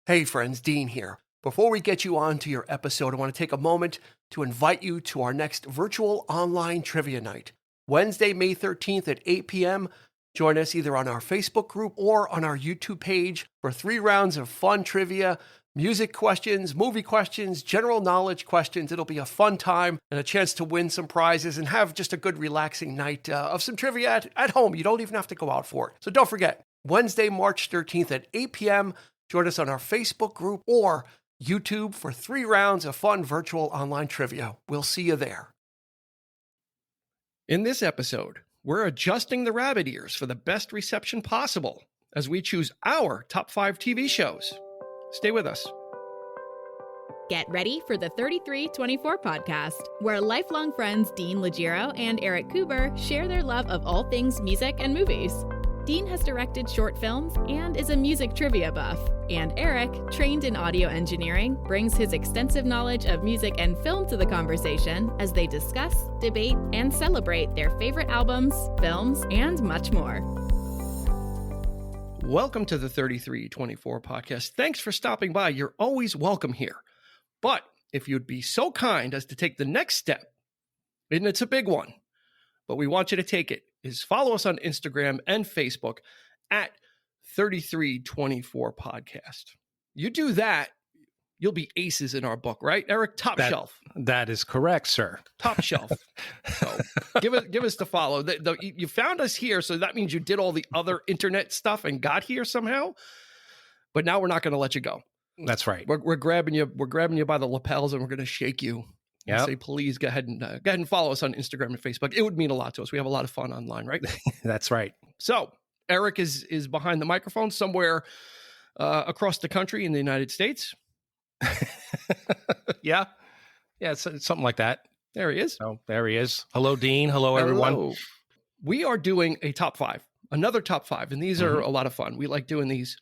Hey friends, Dean here. Before we get you on to your episode, I want to take a moment to invite you to our next virtual online trivia night. Wednesday, May 13th at 8 p.m. Join us either on our Facebook group or on our YouTube page for 3 rounds of fun trivia, music questions, movie questions, general knowledge questions. It'll be a fun time and a chance to win some prizes and have just a good relaxing night of some trivia at home. You don't even have to go out for it. So don't forget, Wednesday, March 13th at 8 p.m. Join us on our Facebook group or YouTube for 3 rounds of fun virtual online trivia. We'll see you there. In this episode, we're adjusting the rabbit ears for the best reception possible as we choose our top 5 TV shows. Stay with us. Get ready for the 3324 podcast, where lifelong friends Dean Legiro and Eric Kuber share their love of all things music and movies. Dean has directed short films and is a music trivia buff, and Eric, trained in audio engineering, brings his extensive knowledge of music and film to the conversation as they discuss, debate, and celebrate their favorite albums, films, and much more. Welcome to the 3324 podcast. Thanks for stopping by. You're always welcome here. But if you'd be so kind as to take the next step, and it's a big one, but we want you to take it, is follow us on Instagram and Facebook at 3324 podcast. You do that, you'll be aces in our book, right, Eric? Top shelf. That is correct, sir. Top shelf. So give us the follow. You found us here, so that means you did all the other internet stuff and got here somehow. But now we're not going to let you go. That's right. We're grabbing you. We're grabbing you by the lapels, and we're going to shake you. Yeah. Say, please go ahead and follow us on Instagram and Facebook. It would mean a lot to us. We have a lot of fun online, right? That's right. So Eric is behind the microphone somewhere across the country in the United States. Yeah, it's something like that. There he is. Oh, there he is. Hello, Dean. Hello, everyone. Hello. We are doing a top 5, another top 5, and these are a lot of fun. We like doing these,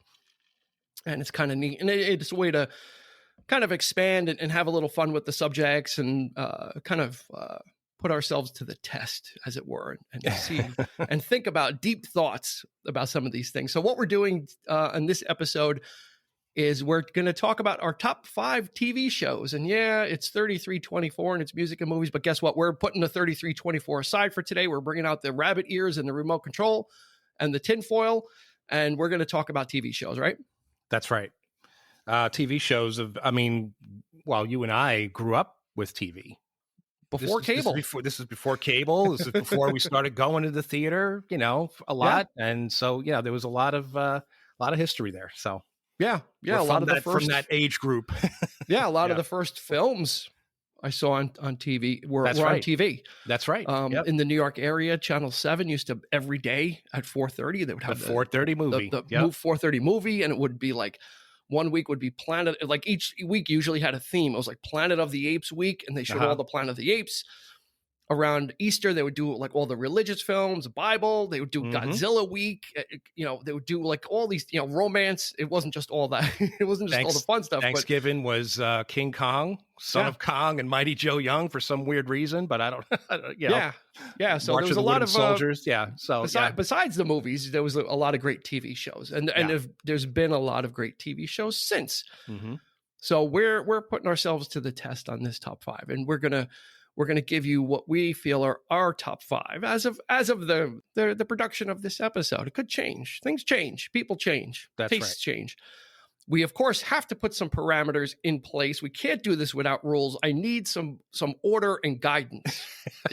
and it's kind of neat, and it's a way to kind of expand and have a little fun with the subjects and kind of put ourselves to the test, as it were, and see and think about deep thoughts about some of these things. So what we're doing in this episode is we're going to talk about our top 5 TV shows. And yeah, it's 3324 and it's music and movies, but guess what? We're putting the 3324 aside for today. We're bringing out the rabbit ears and the remote control and the tinfoil, and we're going to talk about TV shows, right? That's right. TV shows well, you and I grew up with TV. Before cable. This is before cable. This is before we started going to the theater, a lot. Yeah. And so, yeah, there was a lot of history there. So yeah. A lot of from that age group. Yeah. A lot of the first films I saw on TV were on TV. That's right. In the New York area, Channel 7 used to every day at 4:30, they would have the 4:30 movie. The 4:30 movie. And it would be like, one week would be Planet, like each week usually had a theme. It was like Planet of the Apes week, and they showed all the Planet of the Apes. Around Easter, they would do like all the religious films, the Bible. They would do Godzilla week. They would do like all these, romance. It wasn't just all that. It wasn't just all the fun stuff. Thanksgiving was King Kong, Son of Kong, and Mighty Joe Young for some weird reason, but I don't. Yeah. So March there was of a lot of soldiers. So besides the movies, there was a lot of great TV shows, and there's been a lot of great TV shows since. So we're putting ourselves to the test on this top 5, and we're gonna give you what we feel are our top 5 as of the production of this episode. It could change. Things change. People change. Tastes change. We of course have to put some parameters in place. We can't do this without rules. I need some order and guidance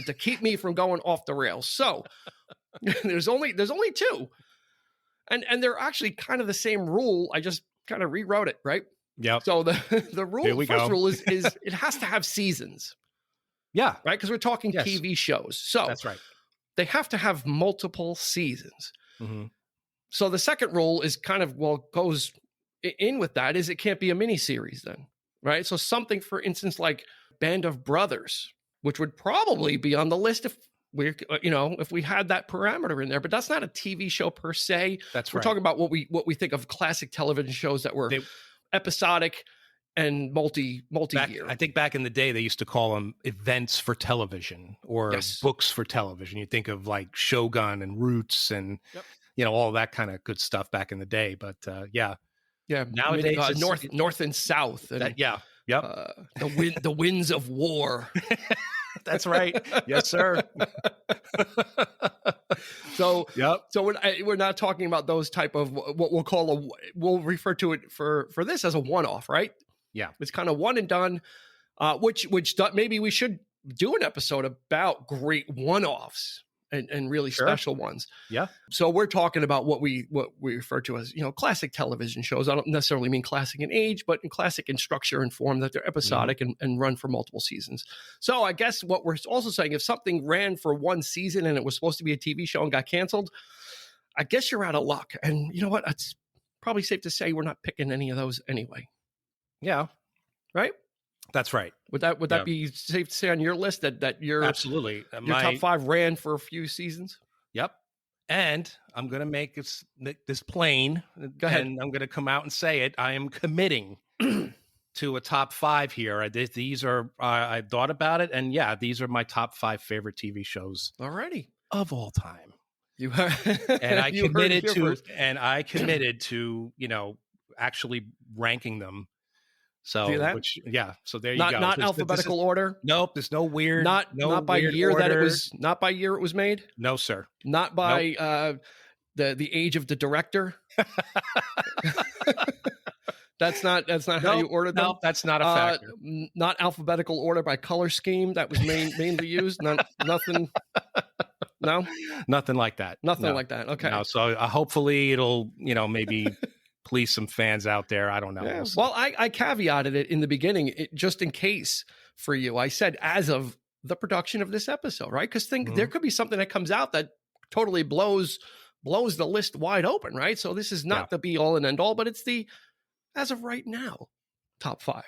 to keep me from going off the rails. So there's only 2, and they're actually kind of the same rule. I just kind of rewrote it, right? Yeah. So the first rule is it has to have seasons. Yeah. Right? Because we're talking TV shows. So that's right. They have to have multiple seasons. So the second rule is kind of, goes in with that, is it can't be a miniseries then, right? So something, for instance, like Band of Brothers, which would probably be on the list if we had that parameter in there, but that's not a TV show per se. We're talking about what we think of classic television shows that were episodic and multi-year. I think back in the day, they used to call them events for television or books for television. You think of like Shogun and Roots and, all that kind of good stuff back in the day. But Yeah, Nowadays, I mean, north and south, and yeah, yep. The winds of war. That's right. Yes, sir. So, yep. So we're not talking about those type of what we'll refer to it for this as a one-off, right? Yeah, it's kind of one and done. Which maybe we should do an episode about great one-offs and really special ones. Yeah. So we're talking about what we refer to as, classic television shows. I don't necessarily mean classic in age, but in classic in structure and form, that they're episodic and run for multiple seasons. So I guess what we're also saying, if something ran for one season and it was supposed to be a TV show and got canceled, I guess you're out of luck. And you know what? It's probably safe to say we're not picking any of those anyway. Yeah. Right? That's right. Would that be safe to say on your list that your absolutely your top 5 ran for a few seasons? Yep. And I'm going to make this plain. Go ahead. And I'm going to come out and say it. I am committing to a top 5 here. These are I thought about it, and yeah, these are my top 5 favorite TV shows already of all time. You heard, and I committed to actually ranking them. So, so there you go. Not alphabetical order. Nope. There's no weird. Not by year order. That it was. Not by year it was made. No, sir. Not by the age of the director. That's not how you ordered them. No, that's not a factor. Not alphabetical order by color scheme. That was mainly used. Nothing. No, nothing like that. Nothing like that. Okay. No, so hopefully it'll maybe. Please, some fans out there. I don't know. Yeah. Well, I caveated it in the beginning, just in case for you. I said as of the production of this episode, right? Because there could be something that comes out that totally blows the list wide open, right? So this is not the be all and end all, but it's the as of right now top 5.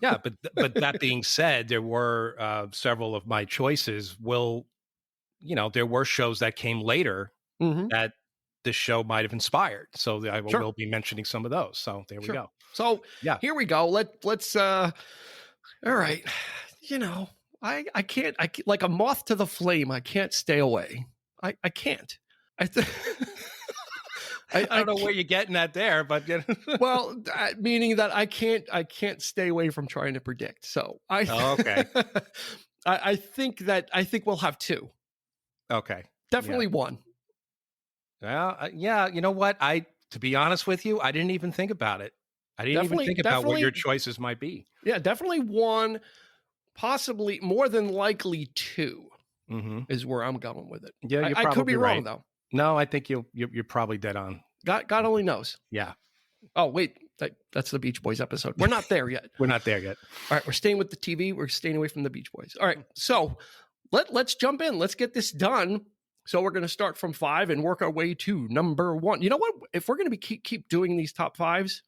Yeah, but that being said, there were several of my choices. There were shows that came later that this show might have inspired. So I will be mentioning some of those. So there we go. So here we go. Let's all right. I can't like a moth to the flame. I can't stay away. I can't. I don't know where you're getting at there, but well, meaning that I can't stay away from trying to predict. So okay. I think we'll have 2. Okay. Definitely 1. Well, yeah, you know what? To be honest with you, I didn't even think about it. I didn't even think about what your choices might be. Yeah, definitely 1, possibly more than likely 2 is where I'm going with it. Yeah, I could be wrong though. No, I think you're probably dead on. God only knows. Yeah. Oh wait, that's the Beach Boys episode. We're not there yet. We're not there yet. All right, we're staying with the TV. We're staying away from the Beach Boys. All right, so let's jump in. Let's get this done. So we're going to start from 5 and work our way to number 1. You know what? If we're going to be keep doing these top 5s,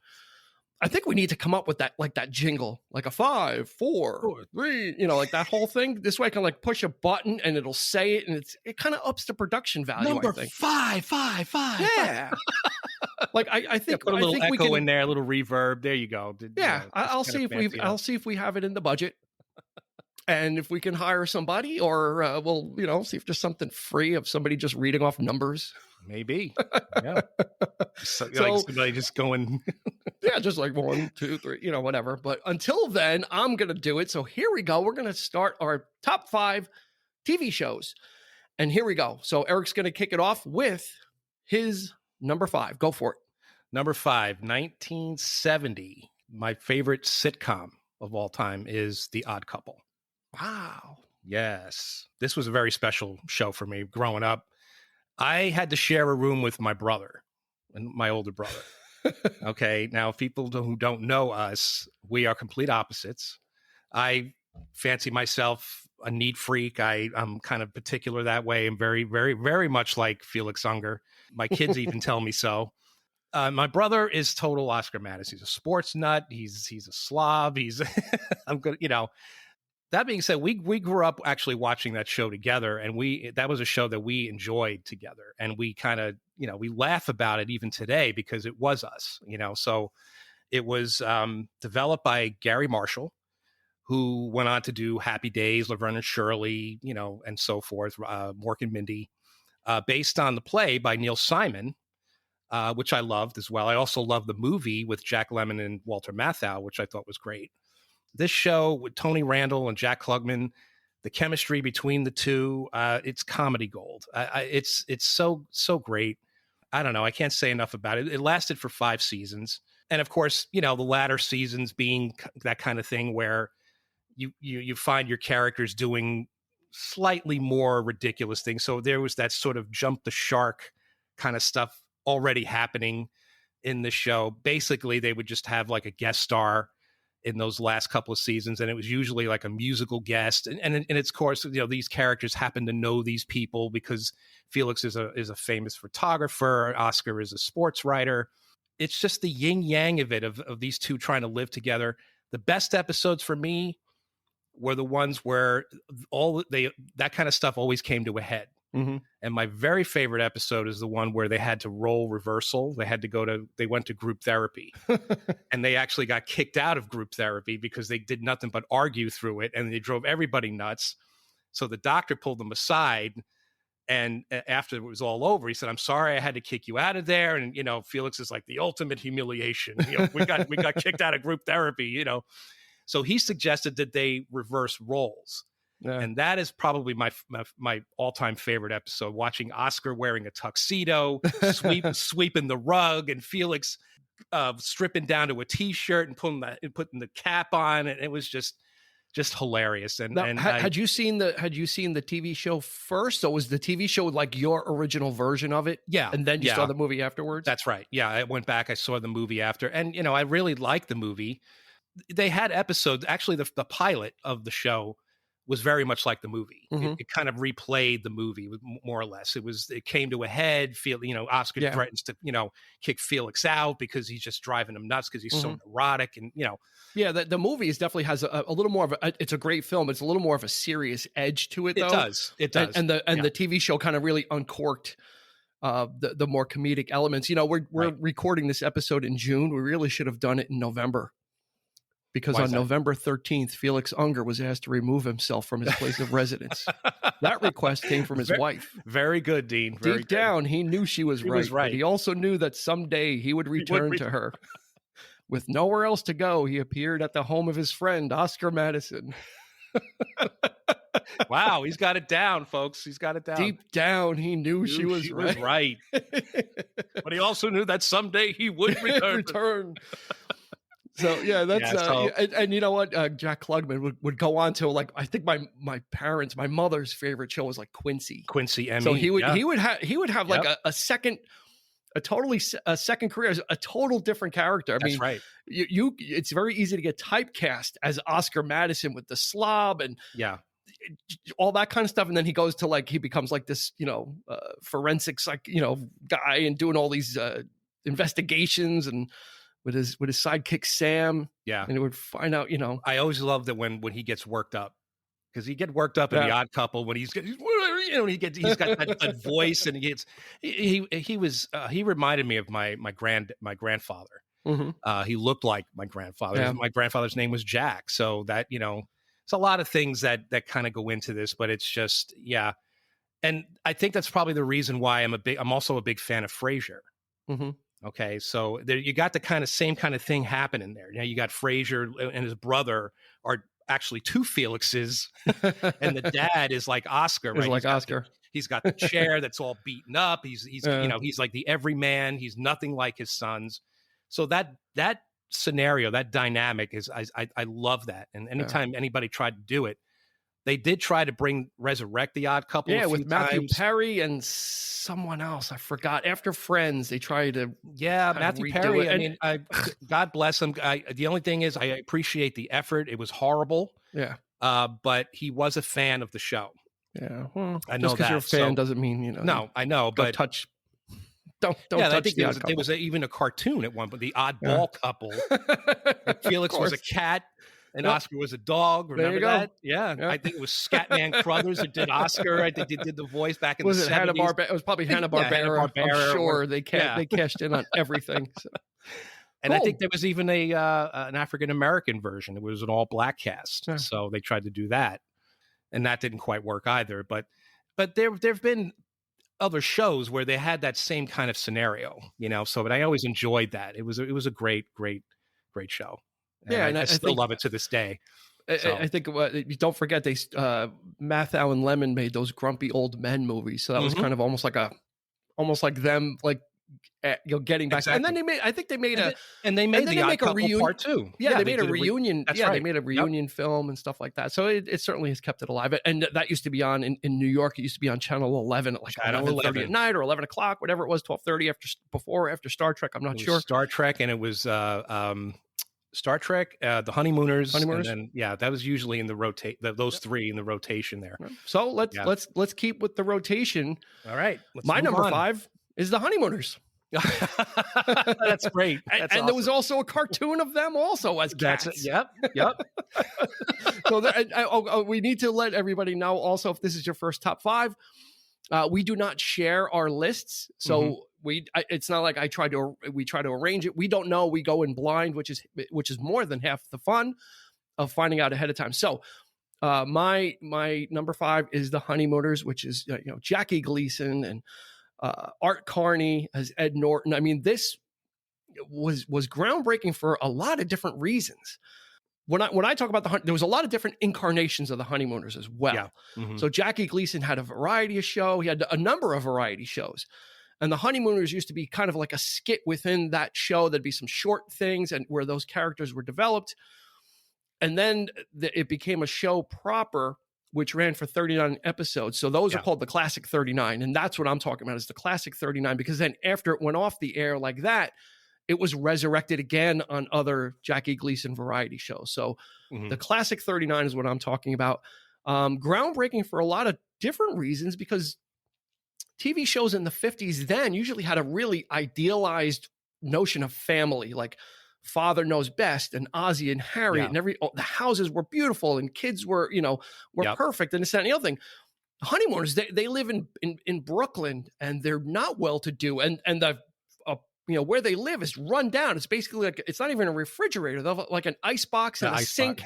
I think we need to come up with that jingle, like a 5, 4, 3, like that whole thing. This way I can push a button and it'll say it, and it kind of ups the production value. Number I think. 5, 5, 5. Yeah. I think put a little echo in there, a little reverb. There you go. Yeah, I'll see if we have it in the budget. And if we can hire somebody, or we'll, see if there's something free of somebody just reading off numbers. Maybe. Yeah. Somebody just going. Yeah, just 1, 2, 3, whatever. But until then, I'm going to do it. So here we go. We're going to start our top 5 TV shows. And here we go. So Eric's going to kick it off with his number 5. Go for it. Number 5, 1970. My favorite sitcom of all time is The Odd Couple. Wow. Yes. This was a very special show for me growing up. I had to share a room with my brother and my older brother. Okay. Now, people who don't know us, we are complete opposites. I fancy myself a neat freak. I'm kind of particular that way. I'm very, very, very much like Felix Unger. My kids even tell me so. My brother is total Oscar Mattes. He's a sports nut. He's a slob. I'm good. That being said, we grew up actually watching that show together, and that was a show that we enjoyed together, and we kind of, we laugh about it even today because it was us, So it was developed by Gary Marshall, who went on to do Happy Days, Laverne and Shirley, and so forth, Mork and Mindy, based on the play by Neil Simon, which I loved as well. I also loved the movie with Jack Lemmon and Walter Matthau, which I thought was great. This show with Tony Randall and Jack Klugman, the chemistry between the two, it's comedy gold. It's so great. I don't know. I can't say enough about it. It lasted for 5 seasons. And of course, the latter seasons being that kind of thing where you find your characters doing slightly more ridiculous things. So there was that sort of jump the shark kind of stuff already happening in the show. Basically, they would just have like a guest star in those last couple of seasons, and it was usually like a musical guest. And it's, of course, these characters happen to know these people because Felix is a famous photographer, Oscar is a sports writer. It's just the yin yang of it, of these two trying to live together. The best episodes for me were the ones where that kind of stuff always came to a head. Mm-hmm. And my very favorite episode is the one where they had to role reversal. They went to group therapy and they actually got kicked out of group therapy because they did nothing but argue through it, and they drove everybody nuts. So the doctor pulled them aside, and after it was all over, he said, "I'm sorry I had to kick you out of there." And, Felix is like the ultimate humiliation. We got kicked out of group therapy, So he suggested that they reverse roles. Yeah. And that is probably my all-time favorite episode, watching Oscar wearing a tuxedo, sweeping the rug, and Felix stripping down to a T-shirt and putting the cap on. And it was just hilarious. And, now, had you seen the TV show first, or was the TV show like your original version of it? Yeah. And then you saw the movie afterwards? That's right. Yeah. I went back, I saw the movie after, and, I really liked the movie. They had episodes, actually the pilot of the show was very much like the movie. Mm-hmm. It kind of replayed the movie more or less. It came to a head. Oscar threatens to, kick Felix out because he's just driving him nuts because he's so neurotic, and, Yeah, the movie definitely has a little more of it's a great film. It's a little more of a serious edge to it, though. It does. And the TV show kind of really uncorked the more comedic elements. We're recording this episode in June. We really should have done it in November. Because on November 13th, Felix Unger was asked to remove himself from his place of residence. That request came from his wife. Very good, Dean. Deep down, he knew she was right. But he also knew that someday he would return to her. With nowhere else to go, he appeared at the home of his friend, Oscar Madison. Wow, he's got it down, folks. He's got it down. Deep down, he knew she was right. But he also knew that someday he would return. So yeah, that's and you know what? Jack Klugman would go on to, like, I think my mother's favorite show was like Quincy Emmy. So he would have like a second career as a total different character. I mean, right. It's very easy to get typecast as Oscar Madison with the slob and all that kind of stuff, and then he goes to he becomes like this forensics guy and doing all these investigations and with his sidekick Sam, and he would find out. I always love that when he gets worked up, because he get worked up in The Odd Couple when he's got that voice, and he reminded me of my grandfather. Mm-hmm. He looked like my grandfather. Yeah. My grandfather's name was Jack, so that it's a lot of things that kind of go into this, but it's just and I think that's probably the reason why I'm also a big fan of Frasier. Mm-hmm. Okay, so there you got the same kind of thing happening there. You got Frasier and his brother are actually two Felixes, and the dad is like Oscar, right? He's got the chair that's all beaten up. He's like the everyman. He's nothing like his sons. So that scenario, that dynamic is I love that. And anytime anybody tried to do it, they did try to resurrect The Odd Couple. Yeah, with Matthew Perry and someone else. I forgot. After Friends, they tried to. Yeah, Matthew Perry. I mean, God bless him. The only thing is, I appreciate the effort. It was horrible. Yeah. But he was a fan of the show. Yeah. Well, I know just because you're a fan doesn't mean No, I know, but touch. Don't touch I think The Odd Couple. There was even a cartoon at one, but The Oddball Couple. Felix was a cat. And Oscar was a dog. Remember that? Yeah. I think it was Scatman Crothers who did Oscar. I think they did the voice back in the 70s. It was probably Hanna-Barbera. I'm sure they cashed in on everything. So. And I think there was even an African-American version. It was an all-black cast. Yeah. So they tried to do that. And that didn't quite work either. But there have been other shows where they had that same kind of scenario, so, but I always enjoyed that. It was a great show. And I still love it to this day. I think don't forget Matthau and Lemon made those Grumpy Old Men movies. So that was kind of almost like them, like, getting back. Exactly. And then they made the Odd Couple Part 2. Yeah, they made a reunion. That's right. They made a reunion film and stuff like that. So it certainly has kept it alive. And that used to be on in New York. It used to be on Channel 11 at like 11:30 at night or 11 o'clock, whatever it was, 12:30 after Star Trek. I'm not sure. Star Trek, and it was Star Trek, The Honeymooners, and then that was usually in the those three in the rotation there. So let's keep with the rotation. All right, my number 5 is The Honeymooners. That's great. That's and awesome. There was also a cartoon of them also as cats. Yep. So we need to let everybody know also, if this is your first top 5, we do not share our lists. So it's not like we try to arrange it. We don't know. We go in blind, which is more than half the fun of finding out ahead of time. So my number 5 is The Honeymooners, which is Jackie Gleason and Art Carney as Ed Norton. I mean, this was groundbreaking for a lot of different reasons. When I talk about there was a lot of different incarnations of The Honeymooners as well. Yeah. Mm-hmm. So Jackie Gleason had a variety show. He had a number of variety shows. And The Honeymooners used to be kind of like a skit within that show. There'd be some short things and where those characters were developed. And then it became a show proper, which ran for 39 episodes. So those are called the Classic 39. And that's what I'm talking about, is the Classic 39, because then after it went off the air like that, it was resurrected again on other Jackie Gleason variety shows. So the Classic 39 is what I'm talking about. Groundbreaking for a lot of different reasons, because TV shows in the 50s then usually had a really idealized notion of family, like Father Knows Best and Ozzie and Harriet, and the houses were beautiful and kids were perfect, and this, that, and the other thing. Honeymooners, they live in Brooklyn, and they're not well to do, and the where they live is run down. It's basically like, it's not even a refrigerator. They'll have like an ice box and a sink.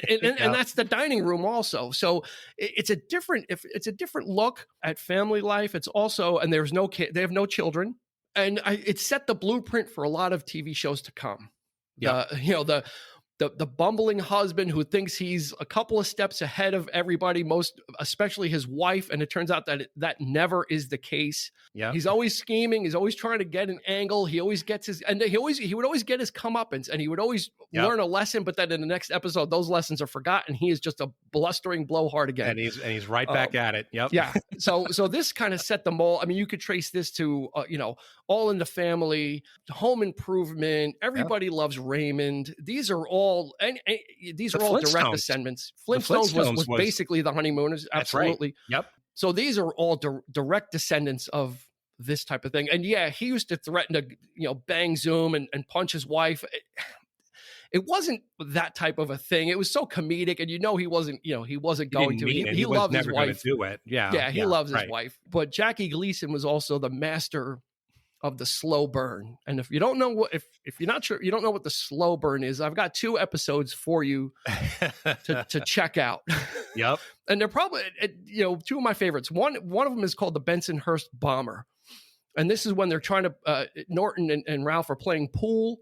And that's the dining room also. So it's a different look at family life. It's also, and there's no kid, they have no children. And it set the blueprint for a lot of TV shows to come. Yeah. The bumbling husband who thinks he's a couple of steps ahead of everybody, especially his wife. And it turns out that never is the case. Yeah. He's always scheming. He's always trying to get an angle. He always gets he would always get his comeuppance, and he would always learn a lesson. But then in the next episode, those lessons are forgotten. He is just a blustering blowhard again. And he's right back at it. Yep. Yeah. So this kind of set the mold. I mean, you could trace this to, All in the Family, Home Improvement. Everybody Loves Raymond. These are all direct descendants. Flintstones was basically the Honeymooners. Absolutely. Right. Yep. So these are all direct descendants of this type of thing. And he used to threaten to, bang Zoom and punch his wife. It wasn't that type of a thing. It was so comedic, and he wasn't going to. He loved his wife. Do it. Yeah. He loves his wife. But Jackie Gleason was also the master of the slow burn. And if you don't know if you're not sure, you don't know what the slow burn is, I've got 2 episodes for you to check out. Yep. And they're probably, 2 of my favorites. One of them is called the Bensonhurst Bomber. And this is when they're trying to, Norton and Ralph are playing pool,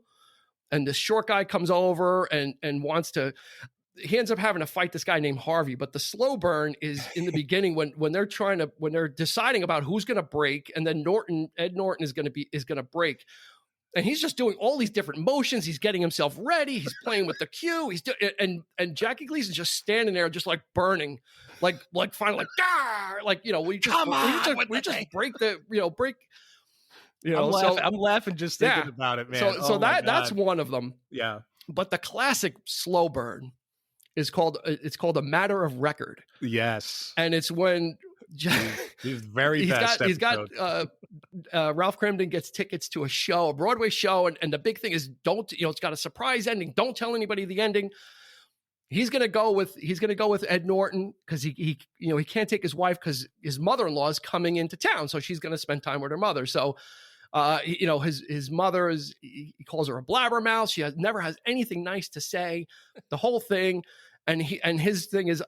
and the short guy comes over and he ends up having to fight this guy named Harvey. But the slow burn is in the beginning when they're deciding about who's going to break, and then Ed Norton is going to break. And he's just doing all these different motions. He's getting himself ready. He's playing with the cue. And Jackie Gleason's just standing there, just like burning, like finally, like, we just break the, break. I'm laughing just thinking about it, man. So that's one of them. Yeah. But the classic slow burn is called A Matter of Record. Yes. And it's when he's very fast. He's got Ralph Cramden gets tickets to a Broadway show, and the big thing is it's got a surprise ending. Don't tell anybody the ending. He's gonna go with Ed Norton because he can't take his wife because his mother-in-law is coming into town, so she's gonna spend time with her mother. So his mother he calls her a blabbermouth. She never has anything nice to say, the whole thing. And his thing is,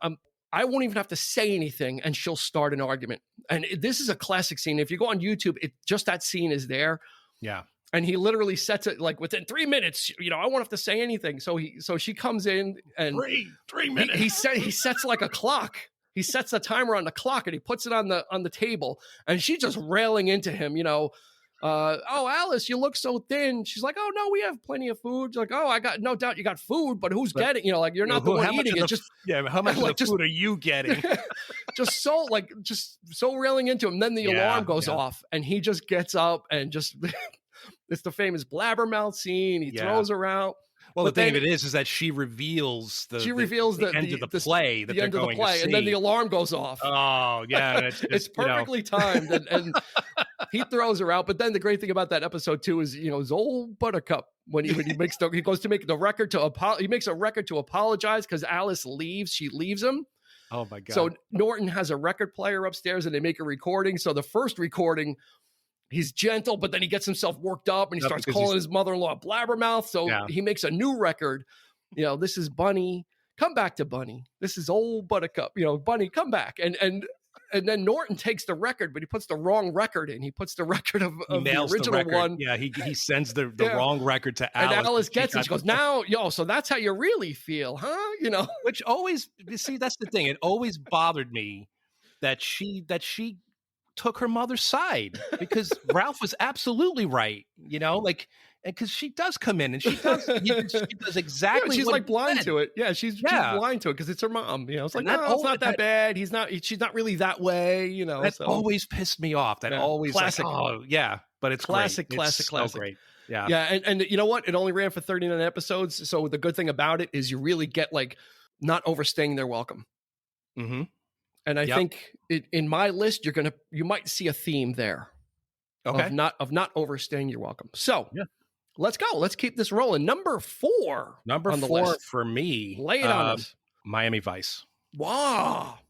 I won't even have to say anything and she'll start an argument. And this is a classic scene. If you go on YouTube, just that scene is there. Yeah. And he literally sets it like within 3 minutes, I won't have to say anything. So she comes in and 3 minutes. He sets like a clock. He sets a timer on the clock and he puts it on the table. And she's just railing into him, oh, Alice, you look so thin. She's like, oh no, we have plenty of food. She's like, oh, I got no doubt you got food, but who's getting, you're not the one eating it. How much of the food are you getting? just so railing into him. Then the alarm goes off and he just gets up and just it's the famous blabbermouth scene. He throws her out. Well, the thing of it is that she reveals the end of the play that they're going to see. And then the alarm goes off. Oh, yeah. It's perfectly timed. And he throws her out. But then the great thing about that episode, too, is, his old Buttercup, when he goes to make the record he makes a record to apologize because Alice leaves. She leaves him. Oh, my God. So Norton has a record player upstairs and they make a recording. So the first recording, he's gentle, but then he gets himself worked up and he starts calling his mother-in-law Blabbermouth. So he makes a new record. This is Bunny. Come back to Bunny. This is old Buttercup. Bunny, come back. And then Norton takes the record, but he puts the wrong record in. He puts the record of the original one. Yeah, he sends the wrong record to Alice. And Alice gets it. She goes, now, so that's how you really feel, huh? Which always, that's the thing. It always bothered me that she took her mother's side because Ralph was absolutely right, because she does come in and she does exactly. She's like blind to it. Yeah, she's blind to it because it's her mom. It's like, no, it's not that bad. She's not really that way. That always pissed me off. That always classic. But it's classic. So great. Yeah, yeah, and you know what? It only ran for 39 episodes. So the good thing about it is you really get not overstaying their welcome. Mm-hmm. And I think in my list, you might see a theme there. Okay. Of not overstaying your welcome. So let's go. Let's keep this rolling. Number 4. Number 4 for me. Lay it on us. Miami Vice. Wow.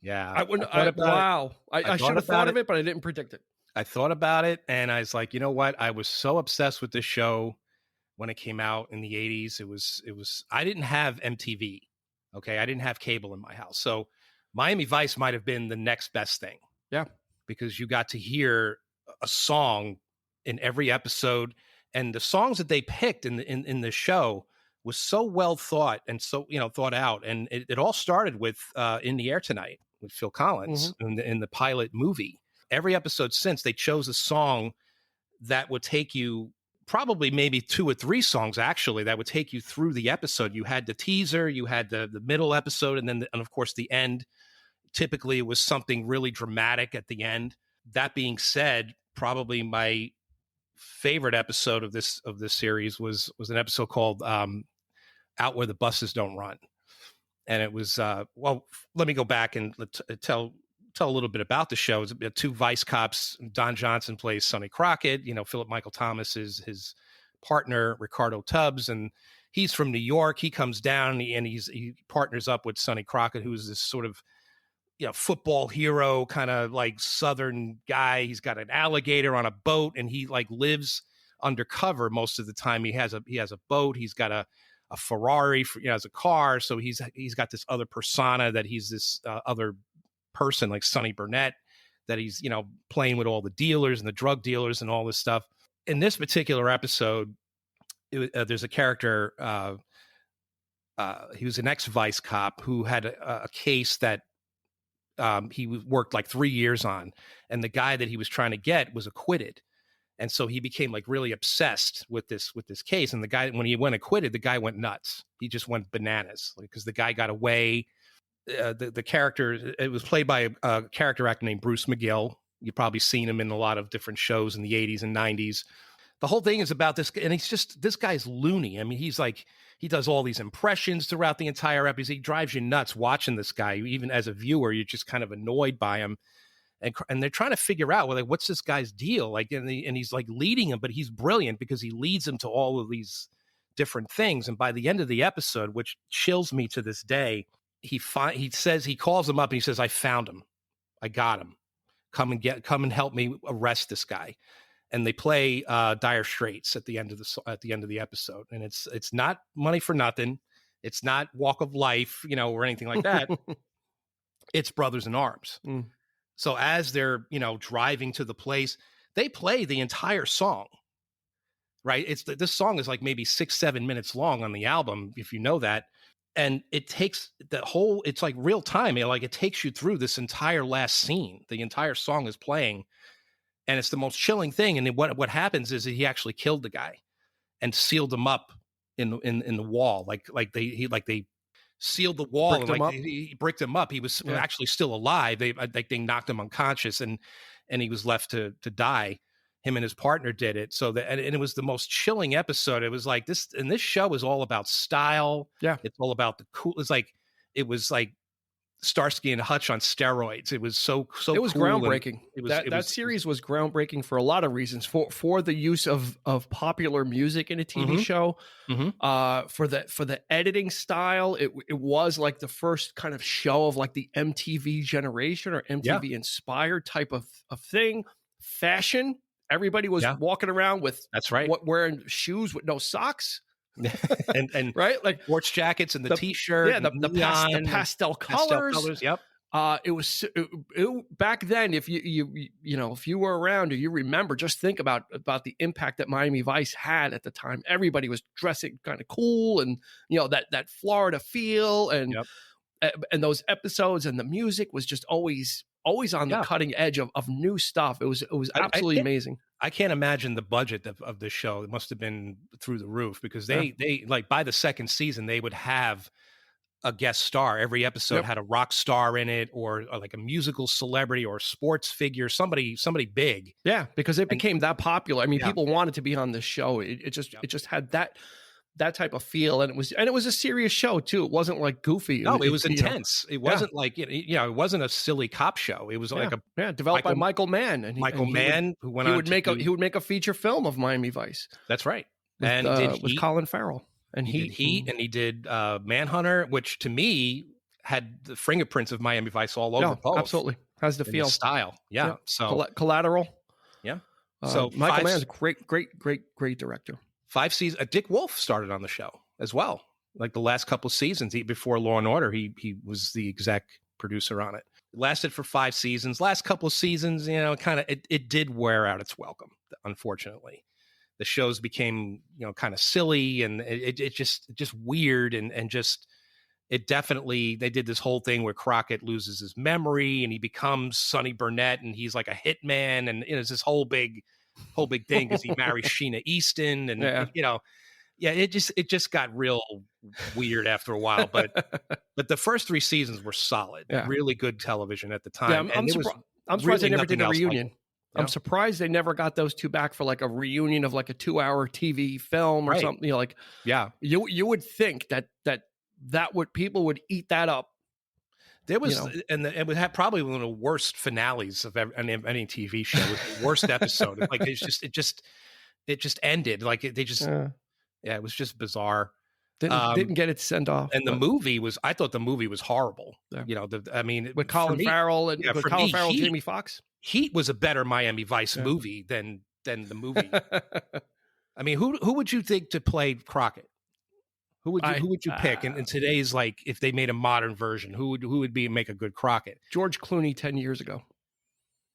Yeah. I should have thought of it, but I didn't predict it. I thought about it and I was like, you know what? I was so obsessed with this show when it came out in the 80s. It was I didn't have MTV. Okay. I didn't have cable in my house. So Miami Vice might have been the next best thing. Yeah. Because you got to hear a song in every episode. And the songs that they picked in the show was so well thought and so, thought out. And it all started with In the Air Tonight with Phil Collins in the pilot movie. Every episode since, they chose a song that would take you probably maybe 2 or 3 songs, actually, that would take you through the episode. You had the teaser, you had the middle episode, and then, and of course, the end. Typically, it was something really dramatic at the end. That being said, probably my favorite episode of this series was an episode called "Out Where the Buses Don't Run," and it was let me go back and tell a little bit about the show. It's 2 vice cops. Don Johnson plays Sonny Crockett. Philip Michael Thomas is his partner, Ricardo Tubbs, and he's from New York. He comes down and he partners up with Sonny Crockett, who's this sort of football hero, kind of like Southern guy. He's got an alligator on a boat, and he lives undercover most of the time. He has a boat. He's got a Ferrari, as a car. So he's got this other persona that he's this other person like Sonny Burnett that he's playing with all the dealers and the drug dealers and all this stuff. In this particular episode, there's a character. He was an ex-vice cop who had a case that he worked 3 years on, and the guy that he was trying to get was acquitted. And so he became really obsessed with this case. And the guy, when he went acquitted, the guy went nuts. He just went bananas because the guy got away. The character, it was played by a character actor named Bruce McGill. You've probably seen him in a lot of different shows in the 80s and 90s. The whole thing is about this, and this guy's loony. I mean, he does all these impressions throughout the entire episode. He drives you nuts watching this guy. Even as a viewer, you're just kind of annoyed by him. And they're trying to figure out, what's this guy's deal? And he's leading him, but he's brilliant because he leads him to all of these different things. And by the end of the episode, which chills me to this day, he calls him up and he says, "I found him. I got him. Come and help me arrest this guy." And they play Dire Straits at the end of the episode. And it's not Money for Nothing. It's not Walk of Life, or anything like that. it's Brothers in Arms. Mm. So as they're, driving to the place, they play the entire song, right? This song is like maybe 6-7 minutes long on the album, if you know that. And it takes it's like real time. It takes you through this entire last scene. The entire song is playing, and it's the most chilling thing. And then what happens is that he actually killed the guy and sealed him up in the wall. They sealed the wall and he bricked him up. He was actually still alive. They knocked him unconscious and he was left to die. Him and his partner did it. So and it was the most chilling episode. It was like this, and this show is all about style. Yeah. It's all about the cool. It was like Starsky and Hutch on steroids. It was so it was cool, groundbreaking. That series was groundbreaking for a lot of reasons. For the use of popular music in a TV show, for the editing style, it was like the first kind of show of like the MTV generation or MTV inspired type of thing. Fashion. Everybody was walking around with wearing shoes with no socks. and right, like sports jackets and the t-shirt, the pastel colors. Yep. It was back then. If if you were around or you remember, just think about the impact that Miami Vice had at the time. Everybody was dressing kind of cool, and that Florida feel, and those episodes, and the music was just always on the cutting edge of new stuff. It was absolutely amazing. I can't imagine the budget of this show. It must have been through the roof, because they like by the second season, they would have a guest star. Every episode had a rock star in it, or like a musical celebrity or a sports figure, somebody big. Yeah, because it became that popular. I mean, people wanted to be on this show. It just had that type of feel, and it was a serious show too. It wasn't like goofy. No, it was intense. It wasn't like it wasn't a silly cop show. It was like developed by Michael Mann, and who went on. He would make a feature film of Miami Vice. That's right, with Colin Farrell, and he did Manhunter, which to me had the fingerprints of Miami Vice all over. Both. Absolutely has the feel, style. Yeah. So Collateral. Yeah. So Michael Mann's a great director. 5 seasons. Dick Wolf started on the show as well. Like the last couple of seasons, before Law and Order, he was the exec producer on it. It lasted for 5 seasons. Last couple of seasons, it did wear out its welcome. Unfortunately, the shows became kind of silly, and it just weird, and just it definitely, they did this whole thing where Crockett loses his memory and he becomes Sonny Burnett, and he's like a hitman, and it's this whole big thing because he marries Sheena Easton, and it just got real weird after a while. But the first 3 seasons were solid, really good television at the time. I'm surprised they never did a reunion. I'm surprised they never got those two back for like a reunion of like a 2-hour TV film or something. You would think that would people would eat that up. There was, and it would have probably one of the worst finales of any TV show. It was the worst episode. Like it just ended. Like it was just bizarre. Didn't get it sent off. And the movie I thought the movie was horrible. Yeah. With Colin Farrell and Jamie Foxx. Heat was a better Miami Vice movie than the movie. I mean, who would you think to play Crockett? Who would you pick in today's, like, if they made a modern version? Who would make a good Crockett? George Clooney 10 years ago.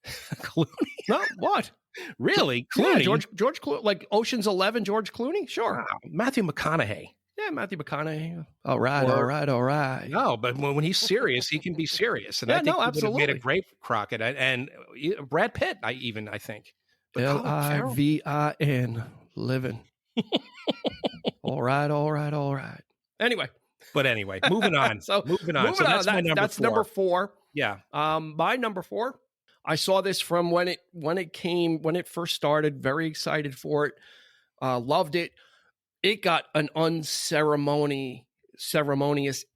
Clooney? No, what? Really? Clooney? Yeah, George Clooney, like Ocean's 11. George Clooney, sure. Wow. Matthew McConaughey. Yeah, Matthew McConaughey. All right. No, but when he's serious, he can be serious, and I think he would have made a great Crockett, and Brad Pitt. I think. Livin, living. All right. Anyway, moving on. So that's my number 4. That's number 4. Yeah. My number 4. I saw this from when it first started. Very excited for it. Loved it. It got an unceremonious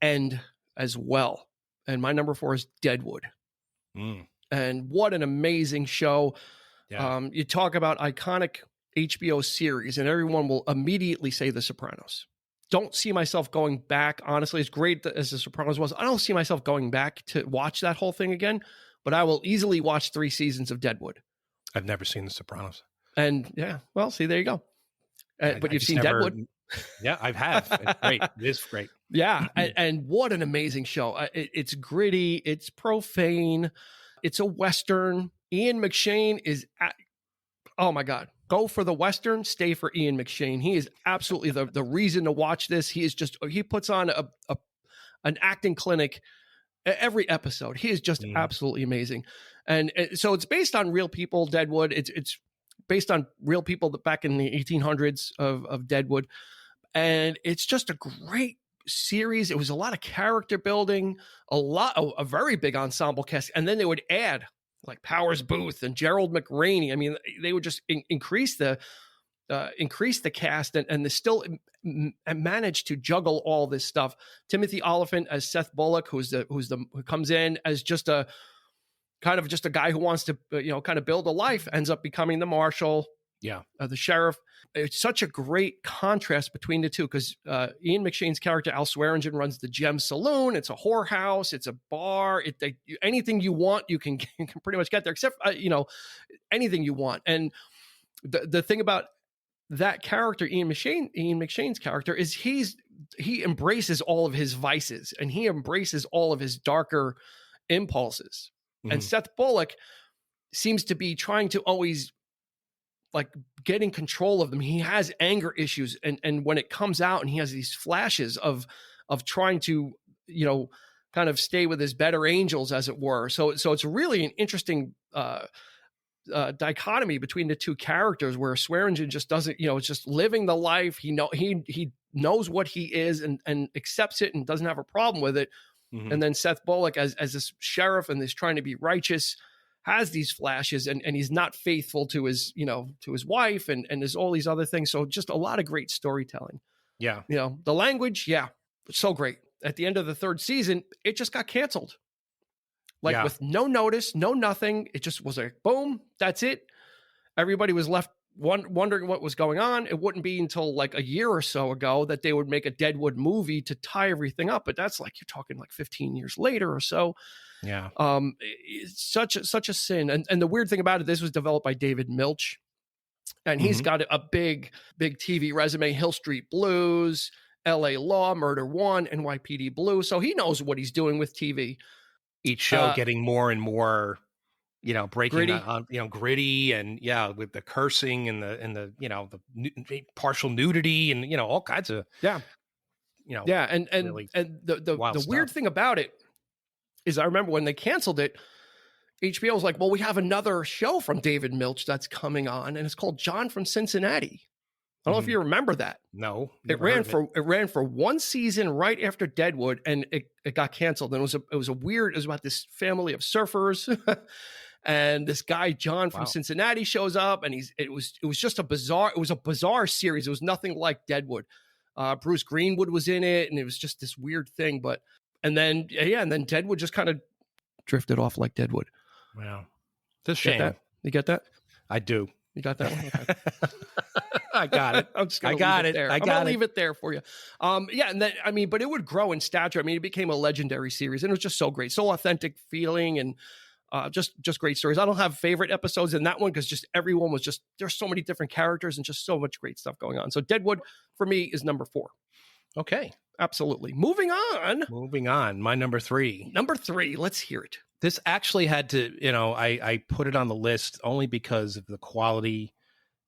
end as well. And my number 4 is Deadwood. And what an amazing show. Yeah. You talk about iconic HBO series, and everyone will immediately say The Sopranos. Don't see myself going back. Honestly, as great as The Sopranos was, I don't see myself going back to watch that whole thing again, but I will easily watch 3 seasons of Deadwood. I've never seen The Sopranos. And see, there you go. But you've seen Deadwood? Yeah, I have. It's great. It is great. Yeah, and what an amazing show. It's gritty, it's profane, it's a Western. Ian McShane is, oh my God, go for the Western, stay for Ian McShane. He is absolutely the reason to watch this. He puts on an acting clinic every episode. He is just absolutely amazing. And so it's based on real people, Deadwood. It's based on real people back in the 1800s of Deadwood. And it's just a great series. It was a lot of character building, a very big ensemble cast. And then they would add like Powers Booth and Gerald McRaney. I mean, they would just increase the cast and they still managed to juggle all this stuff. Timothy Olyphant as Seth Bullock, who comes in as just a kind of just a guy who wants to kind of build a life, ends up becoming the marshal. Yeah, the sheriff. It's such a great contrast between the two because Ian McShane's character Al Swearingen runs the Gem Saloon. It's a whorehouse. It's a bar. Anything you want, you can pretty much get there, except anything you want. And the thing about that character, Ian McShane's character, is he embraces all of his vices and he embraces all of his darker impulses. Mm-hmm. And Seth Bullock seems to be trying to always like getting control of them. He has anger issues, and when it comes out and he has these flashes of trying to kind of stay with his better angels, as it were. So it's really an interesting dichotomy between the two characters, where Swearingen just doesn't, it's just living the life. He knows what he is and accepts it and doesn't have a problem with it. Mm-hmm. And then Seth Bullock as this sheriff and this trying to be righteous has these flashes and he's not faithful to his wife and there's all these other things. So just a lot of great storytelling. Yeah. The language. Yeah. So great. At the end of the third season, it just got canceled. With no notice, no nothing. It just was like, boom, that's it. Everybody was left wondering what was going on. It wouldn't be until like a year or so ago that they would make a Deadwood movie to tie everything up. But that's like, you're talking like 15 years later or so. Yeah. It's such a sin. And the weird thing about it, this was developed by David Milch, and he's got a big TV resume: Hill Street Blues, LA Law, Murder One, NYPD Blue. So he knows what he's doing with TV. Each show getting more and more, breaking gritty. On, gritty and with the cursing and the partial nudity and, all kinds of, and really the weird thing about it is I remember when they canceled it, HBO was like, well, we have another show from David Milch that's coming on, and it's called John from Cincinnati. I don't know if you remember that. No. It ran for one season right after Deadwood, and it got canceled. And it was about this family of surfers. And this guy, John from Cincinnati, shows up, and it was just a bizarre series. It was nothing like Deadwood. Bruce Greenwood was in it, and it was just this weird thing. And then Deadwood just kind of drifted off like Deadwood. Wow. It's a shame. You get that? I do. You got that one? Okay. I got it. I'm just gonna leave it there for you. And then but it would grow in stature. I mean, it became a legendary series, and it was just so great, so authentic feeling, and just great stories. I don't have favorite episodes in that one because just everyone was just, there's so many different characters and just so much great stuff going on. So Deadwood for me is number 4. Okay, absolutely. Moving on. My number 3. Let's hear it. This actually had to, I put it on the list only because of the quality,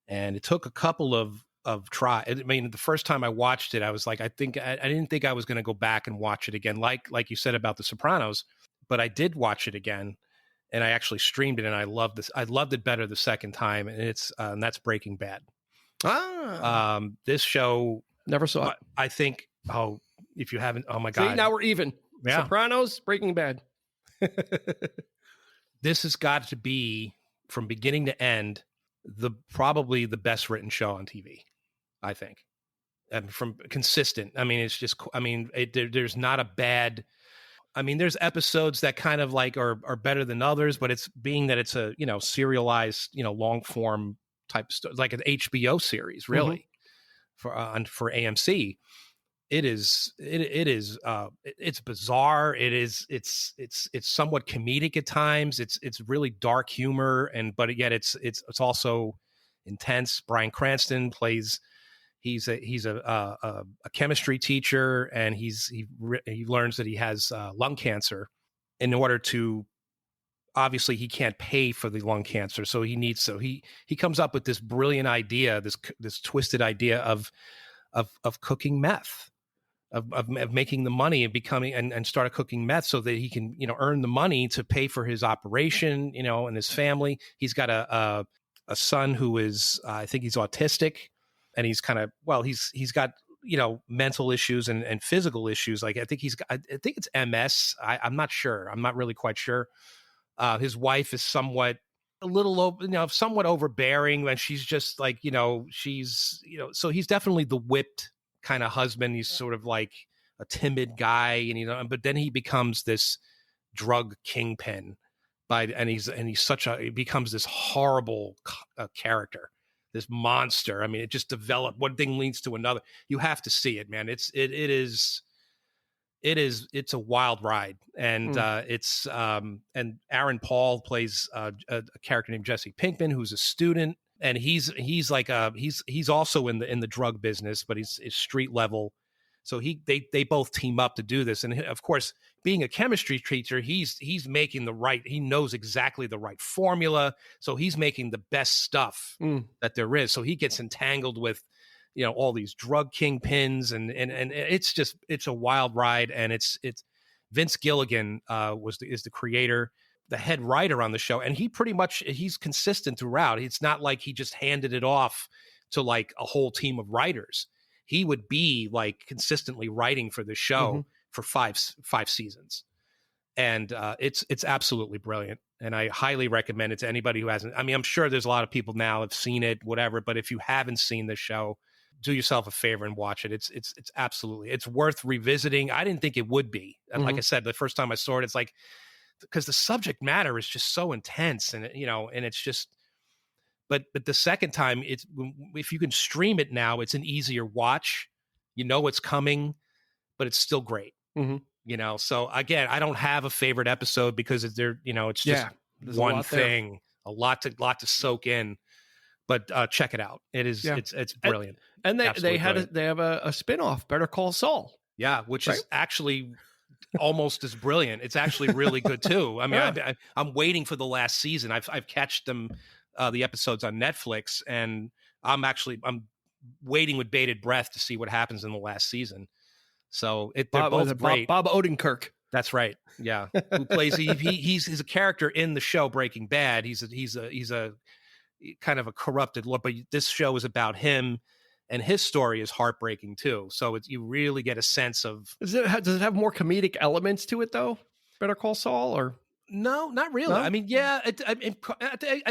and it took a couple of try. I mean, the first time I watched it, I was like, I didn't think I was going to go back and watch it again, like you said about The Sopranos, but I did watch it again, and I actually streamed it, and I loved this. I loved it better the second time, and that's Breaking Bad. This show, never saw it. I think. Oh, if you haven't, oh my God! See, now we're even. Yeah. Sopranos, Breaking Bad. This has got to be, from beginning to end, probably the best written show on TV, I think. And from consistent, I mean, it's just, there's not a bad, there's episodes that kind of like are better than others, but it's being that it's a, serialized, long form type story, like an HBO series, really, for AMC. It's bizarre. It's somewhat comedic at times. It's really dark humor, but yet it's also intense. Bryan Cranston He's a chemistry teacher, and he learns that he has lung cancer. In order to, obviously, he can't pay for the lung cancer, so he comes up with this brilliant idea, this twisted idea of cooking meth, of making the money and becoming and start cooking meth so that he can earn the money to pay for his operation, and his family. He's got a son who is I think he's autistic. And he's kind of, he's got, mental issues and physical issues. Like I think it's MS. I'm not sure. I'm not really quite sure. His wife is somewhat overbearing, and she's just like, so he's definitely the whipped kind of husband. He's sort of like a timid guy, but then he becomes this drug kingpin he becomes this horrible character. This monster. I mean, it just developed. One thing leads to another. You have to see it, man. It's a wild ride, and and Aaron Paul plays a character named Jesse Pinkman, who's a student, and he's also in the drug business, but he's street level. So they both team up to do this, and of course, being a chemistry teacher, he knows exactly the right formula, so he's making the best stuff that there is. So he gets entangled with, all these drug kingpins, and it's a wild ride, and it's Vince Gilligan is the creator, the head writer on the show, and he's consistent throughout. It's not like he just handed it off to like a whole team of writers. He would be like consistently writing for the show for five seasons. And it's absolutely brilliant. And I highly recommend it to anybody who hasn't. I mean, I'm sure there's a lot of people now have seen it, whatever, but if you haven't seen the show, do yourself a favor and watch it. It's absolutely, it's worth revisiting. I didn't think it would be. And like I said, the first time I saw it, it's like, because the subject matter is just so intense, and and it's just, But the second time, if you can stream it now, it's an easier watch. It's coming, but it's still great. So again, I don't have a favorite episode because it's just one thing, a lot to soak in. But check it out. It is it's brilliant. And they have a spinoff, Better Call Saul. Yeah, which is actually almost as brilliant. It's actually really good too. I mean, I'm waiting for the last season. I've catched them. The episodes on Netflix, and I'm waiting with bated breath to see what happens in the last season. So they're both great. Bob Odenkirk. That's right. Yeah, who plays? He's a character in the show Breaking Bad. He's a kind of a corrupted look, but this show is about him, and his story is heartbreaking too. So you really get a sense of. Does it have more comedic elements to it though? Better Call Saul, or? No, not really. No? I mean, yeah, I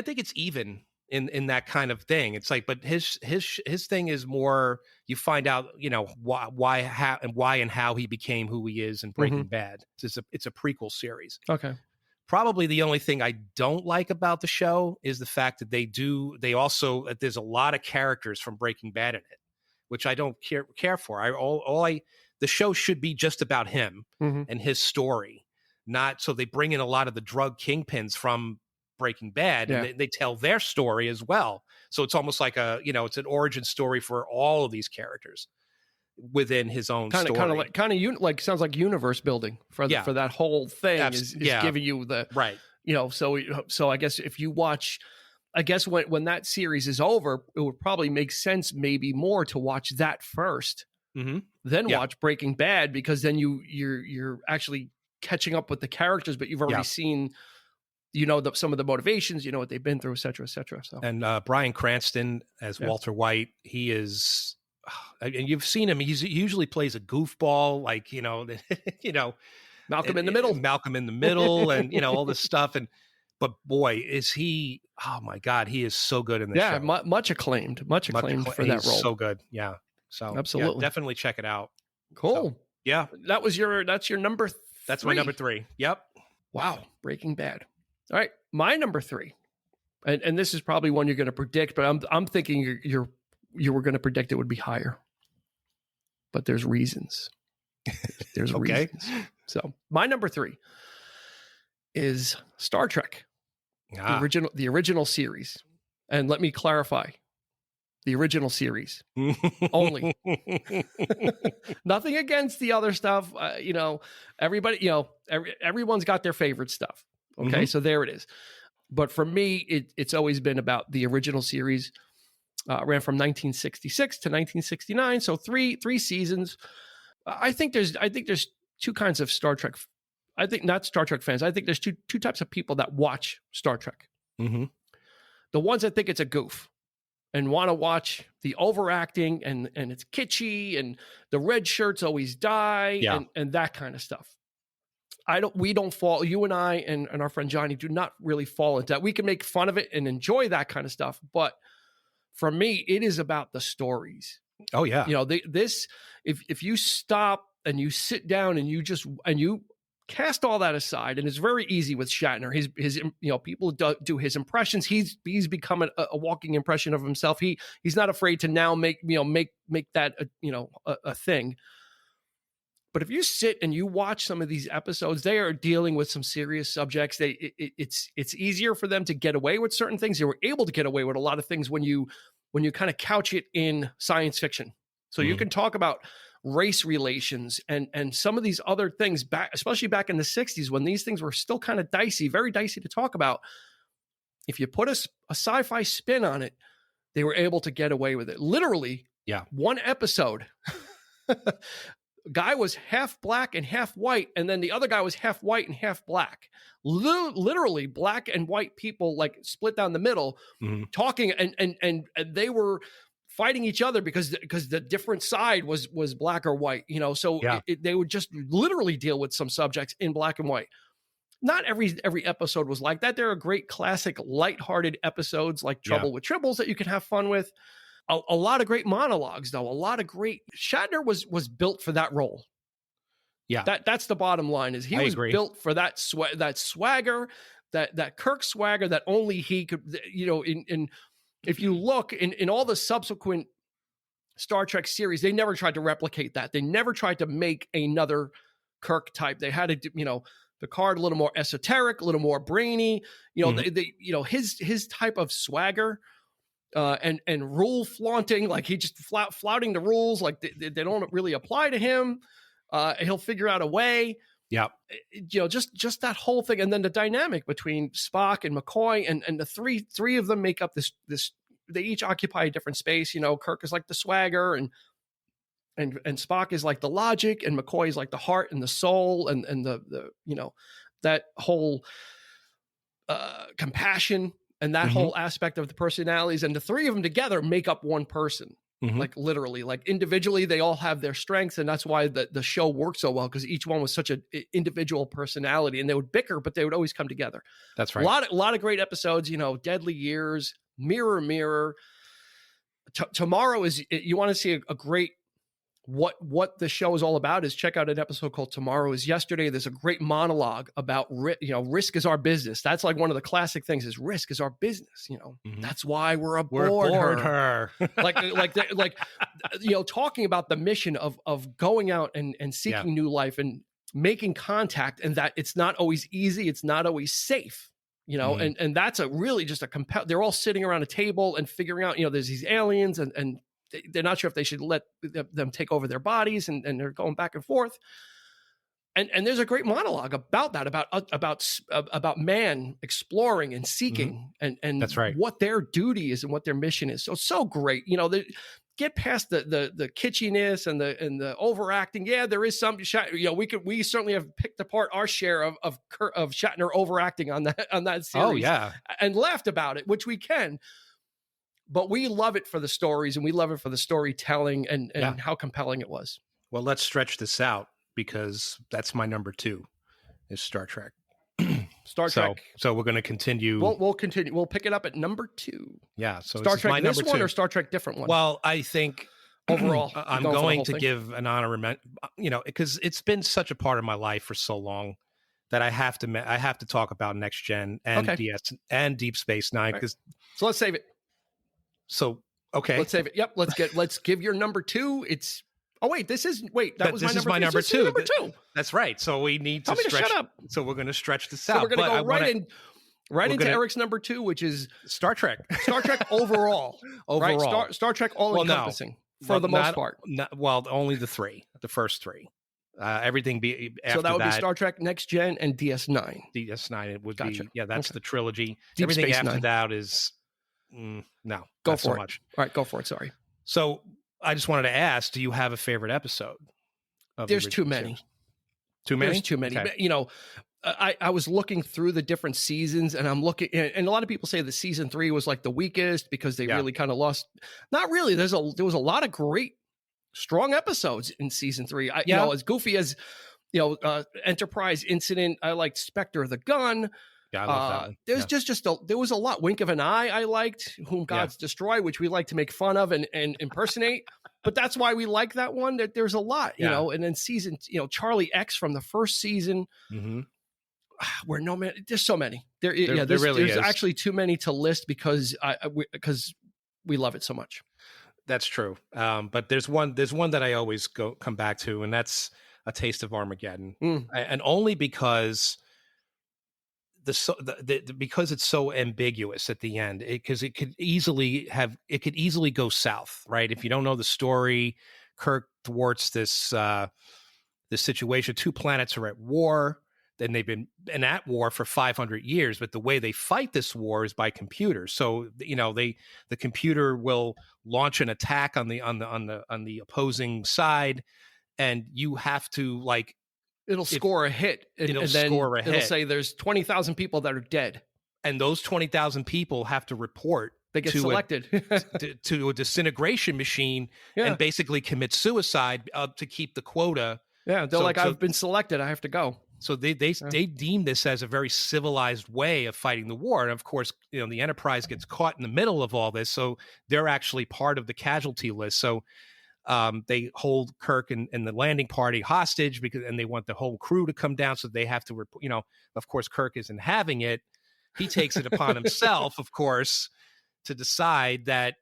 think it's even in that kind of thing. It's like, but his thing is more, you find out, why and how he became who he is in Breaking Bad. It's a prequel series. Okay. Probably the only thing I don't like about the show is the fact that there's a lot of characters from Breaking Bad in it, which I don't care for. The show should be just about him and his story. Not so they bring in a lot of the drug kingpins from Breaking Bad, and they tell their story as well. So it's almost like it's an origin story for all of these characters within his own story. Sounds like universe building for that whole thing is giving you the right. So I guess if you watch, when that series is over, it would probably make sense maybe more to watch that first, then watch Breaking Bad, because then you're actually catching up with the characters, but you've already seen, some of the motivations, what they've been through, et cetera, et cetera. So, and Bryan Cranston as Walter White, he is, and you've seen him. He usually plays a goofball, like Malcolm in the Middle, and all this stuff. But boy, is he! Oh my God, he is so good in this show. Yeah, much acclaimed for that role. So good, yeah. So absolutely, definitely check it out. Cool. So, yeah, that's your number. That's my number 3. Yep. Wow. Breaking Bad. All right. My number 3. And this is probably one you're going to predict, but I'm thinking you were going to predict it would be higher. But there's reasons. There's okay. reasons. So my number 3 is Star Trek. The original series. And let me clarify. the original series only. Nothing against the other stuff. Everybody, everyone's got their favorite stuff. Okay. So there it is. But for me, it's always been about the original series. Ran from 1966 to 1969. So three seasons. I think there's two kinds of Star Trek. I think not Star Trek fans. I think there's two types of people that watch Star Trek. The ones that think it's a goof and want to watch the overacting and it's kitschy and the red shirts always die and that kind of stuff. We don't fall, you and I and our friend Johnny do not really fall into that. We can make fun of it and enjoy that kind of stuff. But for me, it is about the stories. Oh yeah. If you stop and you sit down and you cast all that aside, and it's very easy with Shatner. His people do his impressions. He's become a walking impression of himself. He's not afraid to now make that a thing. But if you sit and you watch some of these episodes, they are dealing with some serious subjects. It's easier for them to get away with certain things. They were able to get away with a lot of things when you kind of couch it in science fiction. So you can talk about race relations and some of these other things especially back in the 60s when these things were still kind of dicey, very dicey to talk about. If you put a sci-fi spin on it, they were able to get away with it. Literally, one episode, guy was half black and half white, and then the other guy was half white and half black. Literally, black and white people like split down the middle, talking, and they were fighting each other because the different side was black or white, so they would just literally deal with some subjects in black and white. Not every episode was like that. There are great classic lighthearted episodes like Trouble with Tribbles that you can have fun with. A lot of great monologues though. Shatner was built for that role. Yeah. That's the bottom line is he was built for that swagger, that Kirk swagger that only he could, if you look in all the subsequent Star Trek series, they never tried to replicate that. They never tried to make another Kirk type. They had to do, Picard a little more esoteric, a little more brainy, his type of swagger and rule flaunting, like he just flouting the rules, like they don't really apply to him. He'll figure out a way. Yeah. Just that whole thing. And then the dynamic between Spock and McCoy and the three of them make up this, they each occupy a different space. Kirk is like the swagger and Spock is like the logic and McCoy is like the heart and the soul and the that whole compassion and that whole aspect of the personalities. And the three of them together make up one person. Like literally, like individually, they all have their strengths, and that's why the show worked so well because each one was such an individual personality, and they would bicker, but they would always come together. That's right. A lot of great episodes. Deadly Years, Mirror Mirror. Tomorrow is you want to see a great what the show is all about is check out an episode called Tomorrow is Yesterday. There's a great monologue about risk is our business. That's like one of the classic things is risk is our business. That's why we're aboard her. like talking about the mission of going out and seeking new life and making contact, and that it's not always easy. It's not always safe. And that's a really just they're all sitting around a table and figuring out, there's these aliens and they're not sure if they should let them take over their bodies, and they're going back and forth. And there's a great monologue about that, about man exploring and seeking and that's right. What their duty is and what their mission is. So great. Get past the kitschiness and the overacting. Yeah, there is some, we certainly have picked apart our share of Shatner overacting on that series. Oh yeah. And laughed about it, which we can. But we love it for the stories, and we love it for the storytelling and how compelling it was. Well, let's stretch this out because that's my number 2 is Star Trek. Star Trek. So we're going to continue. We'll continue. We'll pick it up at number 2. Yeah. So Star Trek, my this number one 2. Or Star Trek different one? Well, I think overall, I'm going to give an honor, because it's been such a part of my life for so long that I have to talk about Next Gen and DS and Deep Space Nine. Because so let's save it. So, okay. Let's save it. Yep. Let's give your number 2. That was my number 2. Number 2. That's right. So we need to shut up. So we're going to stretch this So out. we're going to go right in. right into Eric's number 2, which is Star Trek. Star Trek overall. Overall. Right? Star Trek all encompassing for the most part. Only the first 3. Everything after so that would be Star Trek Next Gen and DS9. DS9 it would Gotcha. be. Yeah, that's the trilogy. Deep Everything Space after Nine. that is no. Go not for so it. much. All right, go for it. Sorry. So I just wanted to ask, do you have a favorite episode? There's too many. Too many? There's too many. Okay. You know, I was looking through the different seasons, and I'm looking, and a lot of people say that season 3 was like the weakest because they really kind of lost. Not really. There was a lot of great, strong episodes in season 3. You know, as goofy as Enterprise Incident, I liked Spectre of the Gun. Yeah, I love that one. There's there was a lot. Wink of an Eye, I liked. Whom Gods Destroy, which we like to make fun of and impersonate. But that's why we like that one. That there's a lot, you know. And then season, Charlie X from the first season. Mm-hmm. Where there's so many. There's there's actually too many to list because we love it so much. That's true. But there's one that I always come back to, and that's A Taste of Armageddon, and only because because it's so ambiguous at the end, because it could easily go south, right? If you don't know the story, Kirk thwarts this situation. 2 planets are at war. Then they've been at war for 500 years, but the way they fight this war is by computers. So the computer will launch an attack on the opposing side, and you have to it'll score a hit. It'll say there's 20,000 people that are dead, and those 20,000 people have to report. They get selected to a disintegration machine and basically commit suicide to keep the quota. Yeah, they're I've been selected. I have to go. So they deem this as a very civilized way of fighting the war. And of course, the Enterprise gets caught in the middle of all this. So they're actually part of the casualty list. So they hold Kirk and the landing party hostage and they want the whole crew to come down. So they have to, of course, Kirk isn't having it. He takes it upon himself, of course, to decide that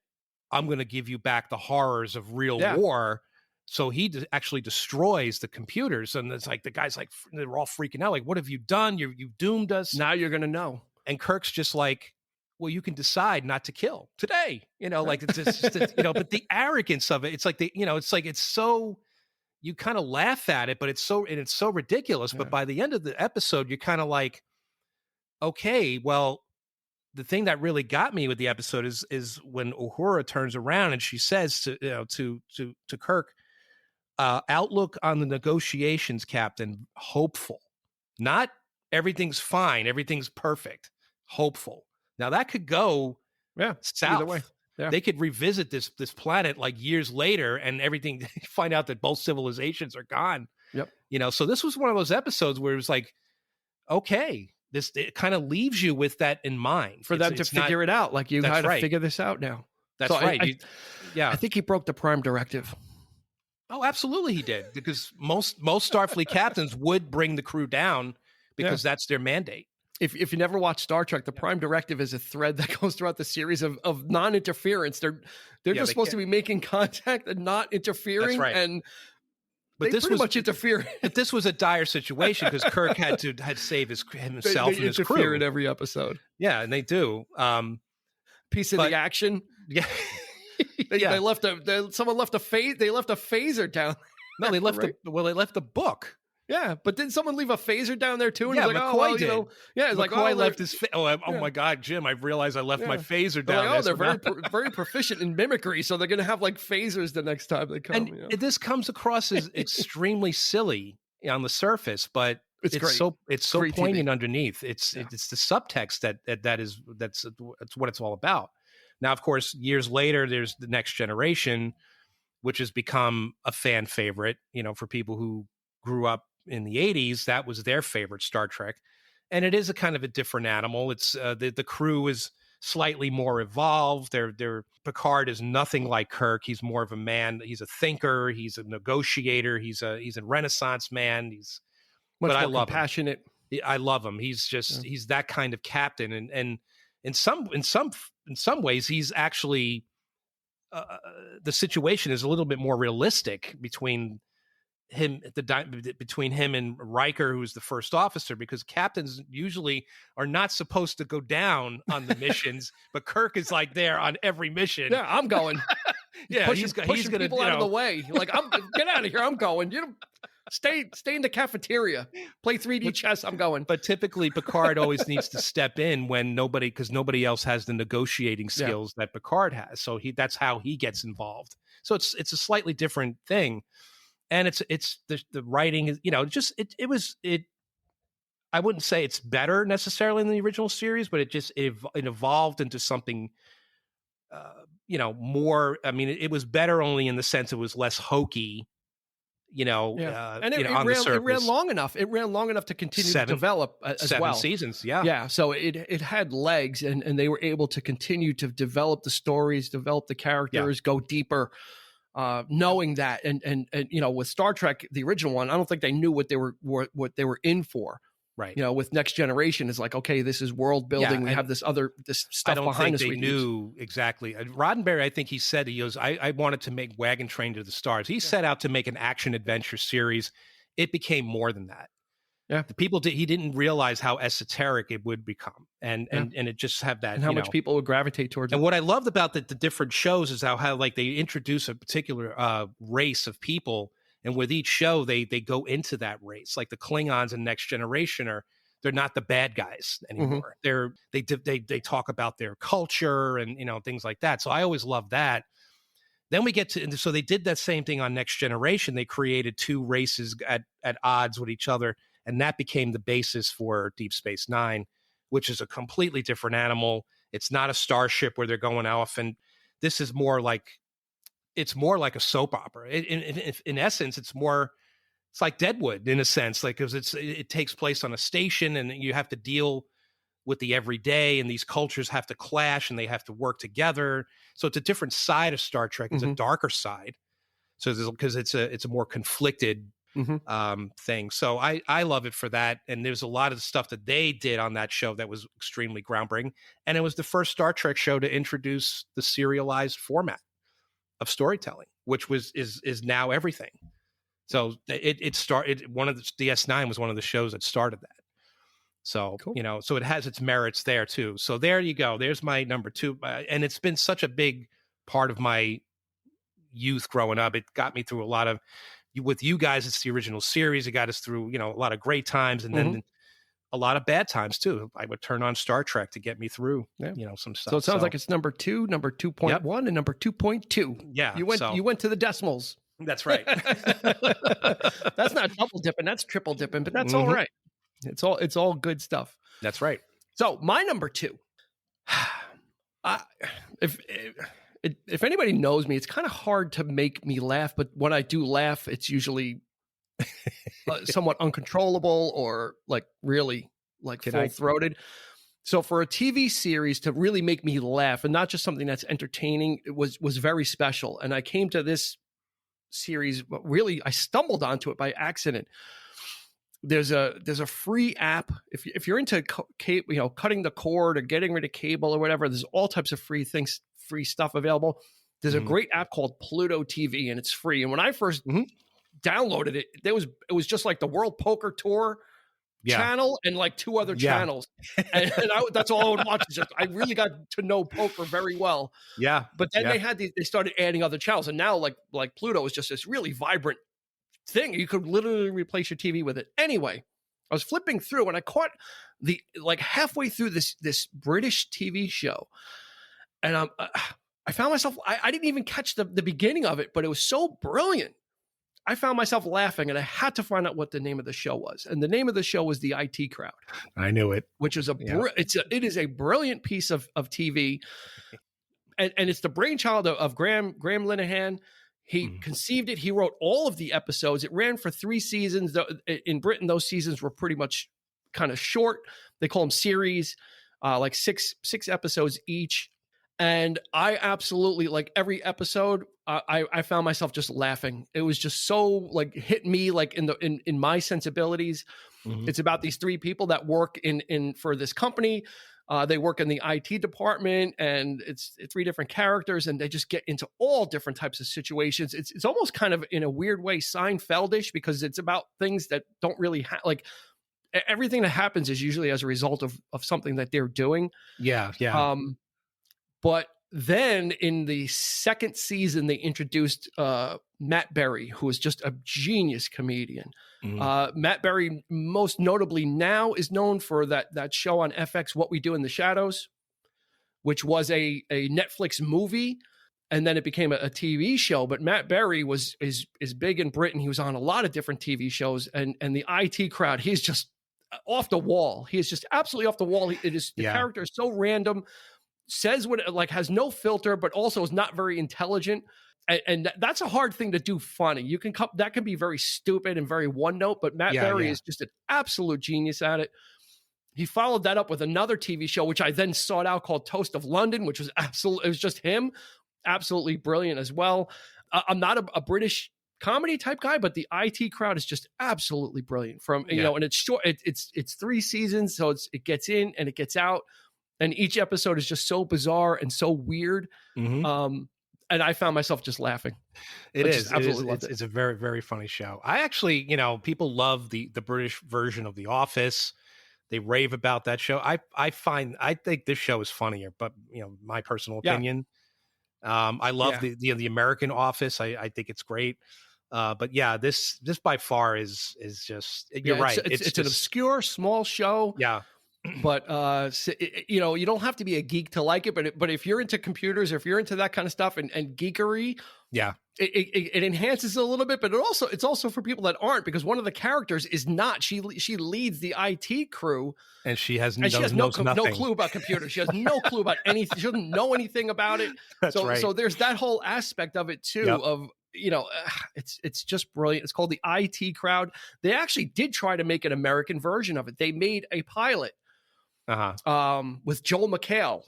I'm going to give you back the horrors of real war. So he actually destroys the computers, and it's the guys they're all freaking out. What have you done? You've doomed us. Now you're gonna know. And Kirk's just well, you can decide not to kill today. It's just but the arrogance of it. It's it's so you kind of laugh at it, but it's so ridiculous. Yeah. But by the end of the episode, you're kind of okay, well. The thing that really got me with the episode is when Uhura turns around and she says to Kirk, outlook on the negotiations, Captain, hopeful. Not everything's fine, everything's perfect. Hopeful. Now that could go south. Either way. Yeah. They could revisit this planet years later and everything find out that both civilizations are gone. Yep. So this was one of those episodes where it was okay. It kind of leaves you with that in mind for them to figure it out. You got to figure this out now. That's right. I think he broke the Prime Directive. Oh, absolutely, he did. Because most Starfleet captains would bring the crew down because that's their mandate. If you never watched Star Trek, the Prime Directive is a thread that goes throughout the series of non-interference. They're just supposed to be making contact and not interfering. That's right. And but this pretty much interfere. But this was a dire situation because Kirk had to save himself and his crew. They interfere in every episode. Yeah, and they do. Piece of the action. Yeah. They left someone left a phase. They left a phaser down. No, they left they left the book. Yeah, but didn't someone leave a phaser down there too? And McCoy did. It's McCoy left his. Oh my God, Jim! I realized I left my phaser down there. They're very proficient in mimicry, so they're going to have phasers the next time they come. And this comes across as extremely silly on the surface, but it's great. so great poignant TV. Underneath. It's the subtext that's what it's all about. Now, of course, years later, there's the Next Generation, which has become a fan favorite. For people who grew up in the 80s, that was their favorite Star Trek. And it is a kind of a different animal. It's the crew is slightly more evolved. Their Picard is nothing like Kirk. He's more of a man. He's a thinker. He's a negotiator. He's a Renaissance man. He's much more compassionate. I love him. He's just he's that kind of captain. And in some ways, he's actually the situation is a little bit more realistic between between him and Riker, who's the first officer, because captains usually are not supposed to go down on the missions, but Kirk is like there on every mission. Yeah, I'm going. Yeah, he's going to people out of the way. Like, get out of here. I'm going. Stay in the cafeteria. Play 3D chess. I'm going. But typically, Picard always needs to step in when because nobody else has the negotiating skills that Picard has. So that's how he gets involved. So it's a slightly different thing. And it's the writing is, I wouldn't say it's better necessarily in the original series, but it evolved into something, more. I mean, it was better only in the sense it was less hokey, and it ran long enough. It ran long enough to continue to develop as well. 7 seasons, yeah. Yeah, so it had legs, and they were able to continue to develop the stories, develop the characters, go deeper. Knowing that, and with Star Trek, the original one, I don't think they knew what they were in for. Right. With Next Generation, is like, okay, this is world building. We have this stuff behind us. I don't think they knew exactly. Roddenberry, I think he said, I wanted to make Wagon Train to the Stars. He set out to make an action adventure series. It became more than that. Yeah, he didn't realize how esoteric it would become, and it just have that, and how much people would gravitate towards it. And what I loved about the different shows is how like they introduce a particular race of people, and with each show they go into that race. Like the Klingons in Next Generation they're not the bad guys anymore. Mm-hmm. They talk about their culture and things like that. So I always loved that. Then we get to, so they did that same thing on Next Generation. They created 2 races at odds with each other. And that became the basis for Deep Space Nine, which is a completely different animal. It's not a starship where they're going off. And this is more like a soap opera. In essence, it's like Deadwood in a sense, like, because it takes place on a station and you have to deal with the everyday, and these cultures have to clash and they have to work together. So it's a different side of Star Trek. It's a darker side. So because it's a more conflicted thing. So I love it for that. And there's a lot of stuff that they did on that show that was extremely groundbreaking. And it was the first Star Trek show to introduce the serialized format of storytelling, which is now everything. So it started, one of the DS9 was one of the shows that started that. So, cool. So it has its merits there too. So there you go. There's my number 2. And it's been such a big part of my youth growing up. It got me through a lot of, with you guys, it's the original series. It got us through, a lot of great times, and then a lot of bad times too. I would turn on Star Trek to get me through, some stuff. So it sounds like it's number 2, number 2.1, yep, and number 2.2. Yeah. You went to the decimals. That's right. That's not double dipping. That's triple dipping, but that's all right. It's all good stuff. That's right. So my number 2, if anybody knows me, it's kind of hard to make me laugh, but when I do laugh, it's usually somewhat uncontrollable or like really like full-throated. So for a TV series to really make me laugh, and not just something that's entertaining, it was very special. And I came to this series, but really I stumbled onto it by accident. There's a free app if you're into cutting the cord or getting rid of cable or whatever. There's all types of free stuff available. There's a great app called Pluto TV, and it's free. And when I first downloaded it, it was just like the World Poker Tour channel and like 2 other channels, and that's all I would watch. I really got to know poker very well. Yeah, but then they started adding other channels, and now like Pluto is just this really vibrant thing. You could literally replace your TV with it. Anyway, I was flipping through and I caught halfway through this British TV show, and I found myself, I didn't even catch the beginning of it, but it was so brilliant. I found myself laughing, and I had to find out what the name of the show was. And the name of the show was The IT Crowd. I knew it. Which is it is a brilliant piece of TV. And it's the brainchild of Graham Linehan. He conceived it. He wrote all of the episodes. It ran for 3 seasons. In Britain, those seasons were pretty much kind of short. They call them series, like six episodes each. And I absolutely, like every episode, I found myself just laughing. It was just so like hit me like in my sensibilities. It's about these 3 people that work in for this company. They work in the IT department, and it's 3 different characters, and they just get into all different types of situations. It's almost kind of, in a weird way, Seinfeldish, because it's about things that don't really like everything that happens is usually as a result of something that they're doing. Yeah. But then in the second season, they introduced Matt Berry, who is just a genius comedian. Matt Berry, most notably now, is known for that show on FX, What We Do in the Shadows, which was a Netflix movie, and then it became a TV show. But Matt Berry is big in Britain. He was on a lot of different TV shows, and the IT crowd, he's just off the wall. He is just absolutely off the wall. The character is so random, says what, like, has no filter, but also is not very intelligent. And that's a hard thing to do funny. That can be very stupid and very one note, but Matt Berry is just an absolute genius at it. He followed that up with another TV show, which I then sought out, called Toast of London, which was it was just him. Absolutely brilliant as well. I'm not a British comedy type guy, but the IT crowd is just absolutely brilliant. You know, and it's short. It's 3 seasons, so it gets in and it gets out, and each episode is just so bizarre and so weird. And I found myself just laughing. It's a very, very funny show. I actually, you know, people love the British version of The Office. They rave about that show. I think this show is funnier, but, you know, my personal opinion. I love the American Office. I think it's great. But yeah, this by far is just, you're right. It's an obscure small show. Yeah. But you know, you don't have to be a geek to like it. But if you're into computers, or if you're into that kind of stuff and geekery, it enhances it a little bit. But it's also for people that aren't, because one of the characters is not. She leads the IT crew, and she has no clue about computers. She has no clue about anything. She doesn't know anything about it. That's right. So there's that whole aspect of it too. Of, you know, it's just brilliant. It's called the IT Crowd. They actually did try to make an American version of it. They made a pilot. With Joel McHale,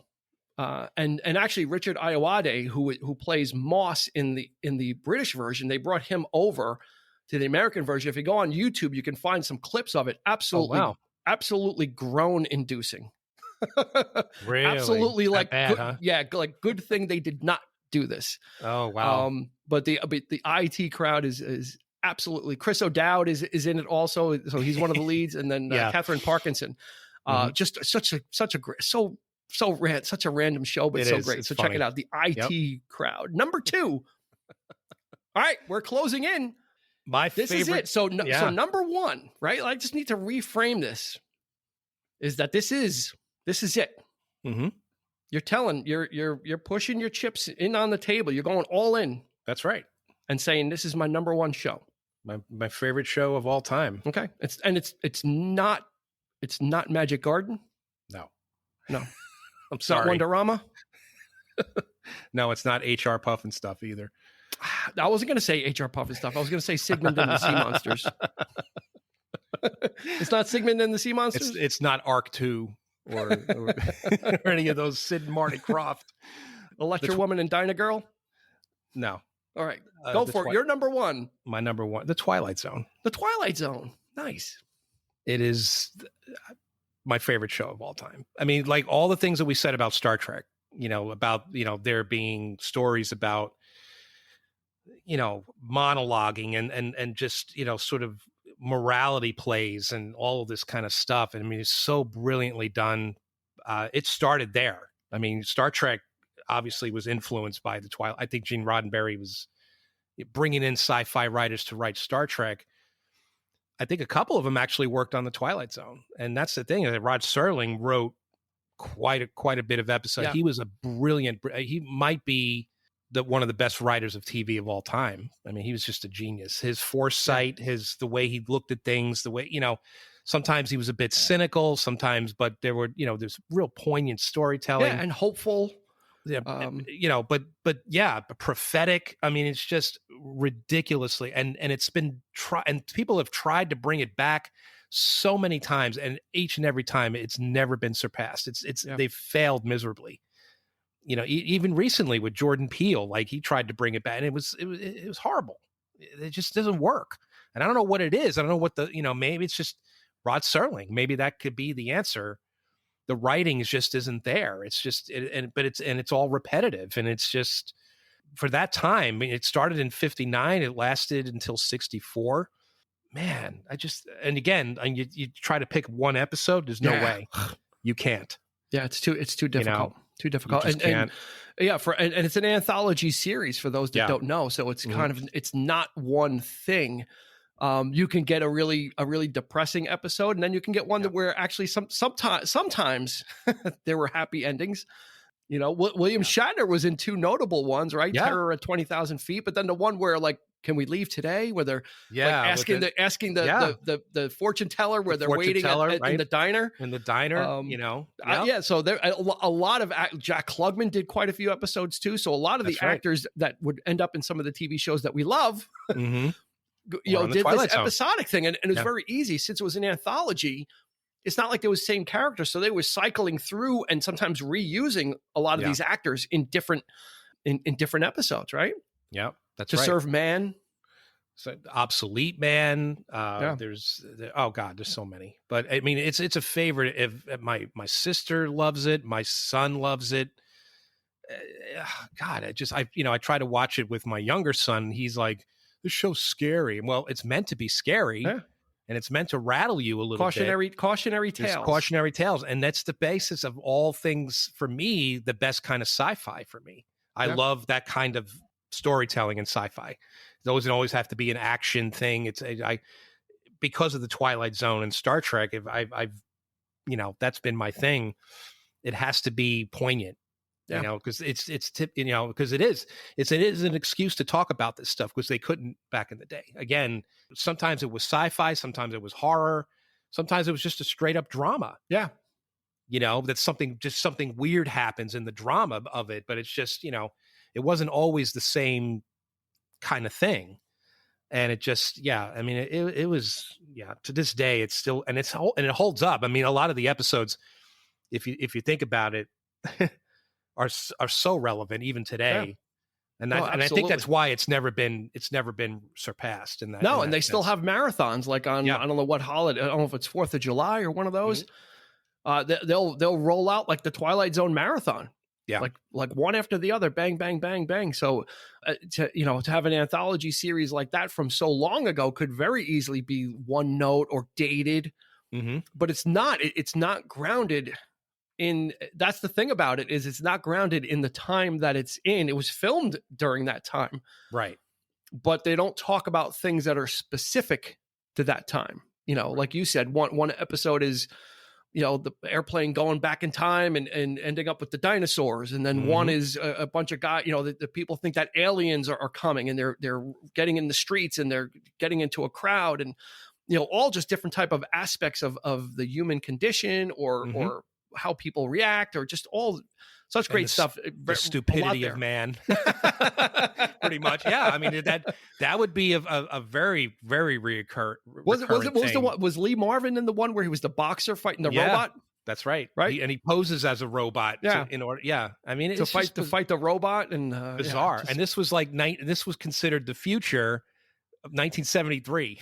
and actually Richard Ayoade, who plays Moss in the British version. They brought him over to the American version. If you go on YouTube, you can find some clips of it. Absolutely groan inducing. Really? Absolutely, like bad, like good thing they did not do this. Oh wow! But the IT Crowd is absolutely. Chris O'Dowd is in it also, so he's one of the leads, and then Catherine Parkinson. Just such a great, such a random show, but so great. So funny. Check it out. The IT Crowd. Number 2. All right, we're closing in. This is it. So number 1, right? I just need to reframe this. Is that this is it? You're pushing your chips in on the table. You're going all in. That's right. And saying this is my number 1 show. My favorite show of all time. Okay. It's not Magic Garden. No. I'm sorry. Not Wonderama. No, it's not HR Puff and stuff either. I wasn't going to say HR Puff and stuff. I was going to say Sigmund and the Sea Monsters. It's not Sigmund and the Sea Monsters. It's not Arc 2 or any of those Sid and Marty Krofft. Electra Woman and Dyna Girl. No. All right, go for it. Your number 1. My number 1, The Twilight Zone. The Twilight Zone. Nice. It is my favorite show of all time. I mean, like all the things that we said about Star Trek, you know, about, you know, there being stories about, you know, monologuing and just, you know, sort of morality plays and all of this kind of stuff. And I mean, it's so brilliantly done. It started there. I mean, Star Trek obviously was influenced by the Twilight. I think Gene Roddenberry was bringing in sci-fi writers to write Star Trek. I think a couple of them actually worked on the Twilight Zone, and that's the thing. Rod Serling wrote quite a bit of episodes. Yeah. He was a brilliant. He might be one of the best writers of TV of all time. I mean, he was just a genius. His foresight, the way he looked at things, the way, you know, sometimes he was a bit cynical, sometimes, but there's real poignant storytelling and hopeful. Yeah, you know, but prophetic. I mean, it's just ridiculously, and it's been and people have tried to bring it back so many times, and each and every time it's never been surpassed. They've failed miserably. You know, even recently with Jordan Peele, like he tried to bring it back, and it was horrible. It just doesn't work, and I don't know what it is. I don't know what maybe it's just Rod Serling. Maybe that could be the answer. the writing just isn't there. It's just, it's all repetitive, and it's just for that time. I mean, it started in 59, it lasted until 64. Man, and again, you try to pick one episode. There's no way you can't. Yeah, it's too difficult. Too difficult. And it's an anthology series for those that don't know. So it's kind of, it's not one thing. You can get a really depressing episode, and then you can get one that where actually sometimes there were happy endings. You know, William Shatner was in two notable ones, right? Yeah. Terror at 20,000 feet, but then the one where like, can we leave today? Where they're asking the fortune teller where they're waiting in the diner. In the diner, So there a lot of Jack Klugman did quite a few episodes too. So a lot of the actors that would end up in some of the TV shows that we love, did this episodic thing, and it was very easy since it was an anthology. It's not like there was same characters, so they were cycling through and sometimes reusing a lot of these actors in different episodes, right? Yeah. That's to serve man, so obsolete man. There's so many. But I mean, it's a favorite. If my sister loves it, my son loves it. I try to watch it with my younger son. He's like, this show's scary. Well, it's meant to be scary, and it's meant to rattle you a little bit. Cautionary tales. There's cautionary tales, and that's the basis of all things for me. The best kind of sci-fi for me. I love that kind of storytelling in sci-fi. It doesn't always have to be an action thing. Because of the Twilight Zone and Star Trek, I've that's been my thing. It has to be poignant, because because it is an excuse to talk about this stuff, because they couldn't back in the day. Again, sometimes it was sci-fi, sometimes it was horror, sometimes it was just a straight up drama. Yeah. That something weird happens in the drama of it, but it's just, it wasn't always the same kind of thing. And it just, it was, to this day, it's still, and it holds up. I mean, a lot of the episodes, if you think about it, are so relevant even today. And I think that's why it's never been surpassed in that. No, and they still have marathons like on, I don't know what holiday, I don't know if it's 4th of July or one of those. They'll roll out like the Twilight Zone marathon. Yeah. Like one after the other, bang, bang, bang, bang. So, to have an anthology series like that from so long ago could very easily be one note or dated, but it's not. It's not grounded in. That's the thing about it, is it's not grounded in the time that it's in. It was filmed during that time, right? But they don't talk about things that are specific to that time. Like you said, one episode is, the airplane going back in time and ending up with the dinosaurs. And then one is a bunch of guys, the people think that aliens are coming, and they're getting in the streets and they're getting into a crowd, and, all just different type of aspects of the human condition or how people react, or just all such great stuff. The stupidity of man. Pretty much. Yeah. I mean, that would be a very, very was Lee Marvin in the one where he was the boxer fighting the robot? That's right. Right. And he poses as a robot. In order. Yeah. I mean, to fight the robot, and bizarre. And this was this was considered the future of 1973.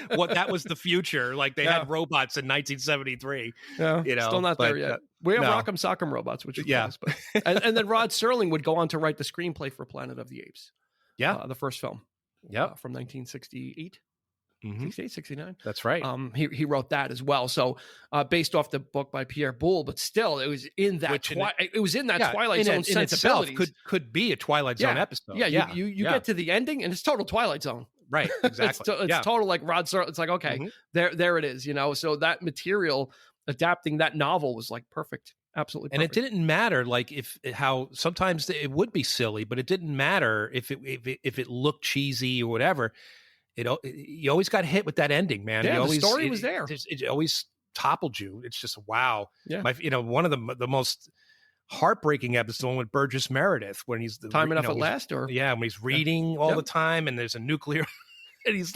That was the future. Like they had robots in 1973. Yeah, still not there yet. We have Rock'em Sock'em robots, which is nice, but and then Rod Serling would go on to write the screenplay for Planet of the Apes. Yeah, the first film. Yeah, from 1968. 68, 69. That's right. He wrote that as well. So based off the book by Pierre Boulle, but still it was in that Twilight Zone sensibility. Could be a Twilight Zone episode. Yeah, you get to the ending and it's total Twilight Zone. Right, exactly. it's total like Rod Serling. It's like, okay, there it is, So that material, adapting that novel was like perfect. Absolutely perfect. And it didn't matter like how sometimes it would be silly, but it didn't matter if it looked cheesy or whatever. You always got hit with that ending, man. Yeah, the story was there. It always toppled you. It's just wow. Yeah. One of the most heartbreaking episodes, the one with Burgess Meredith, when he's Time Enough at Last, or when he's reading all the time, and there's a nuclear, and he's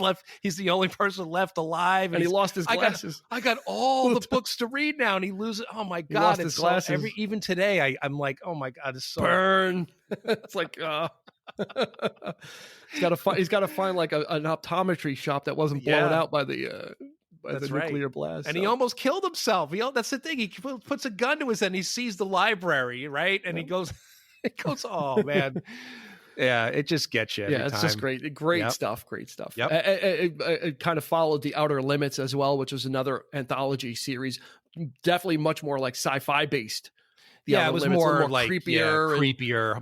the only person left alive, and he lost his glasses. I got all the books to read now, and he loses. Oh my God! Lost his glasses. Even today, I'm like, oh my God, it's so burn. It's like. He's got to find like an optometry shop that wasn't blown out by the by That's the right. nuclear blast. And he almost killed himself. That's the thing. He puts a gun to his head and he sees the library, right? And he goes, oh, man. Yeah, it just gets you every time. It's just great. Great stuff. Great stuff. Yep. It kind of followed The Outer Limits as well, which was another anthology series. Definitely much more like sci-fi based. It was more like creepier,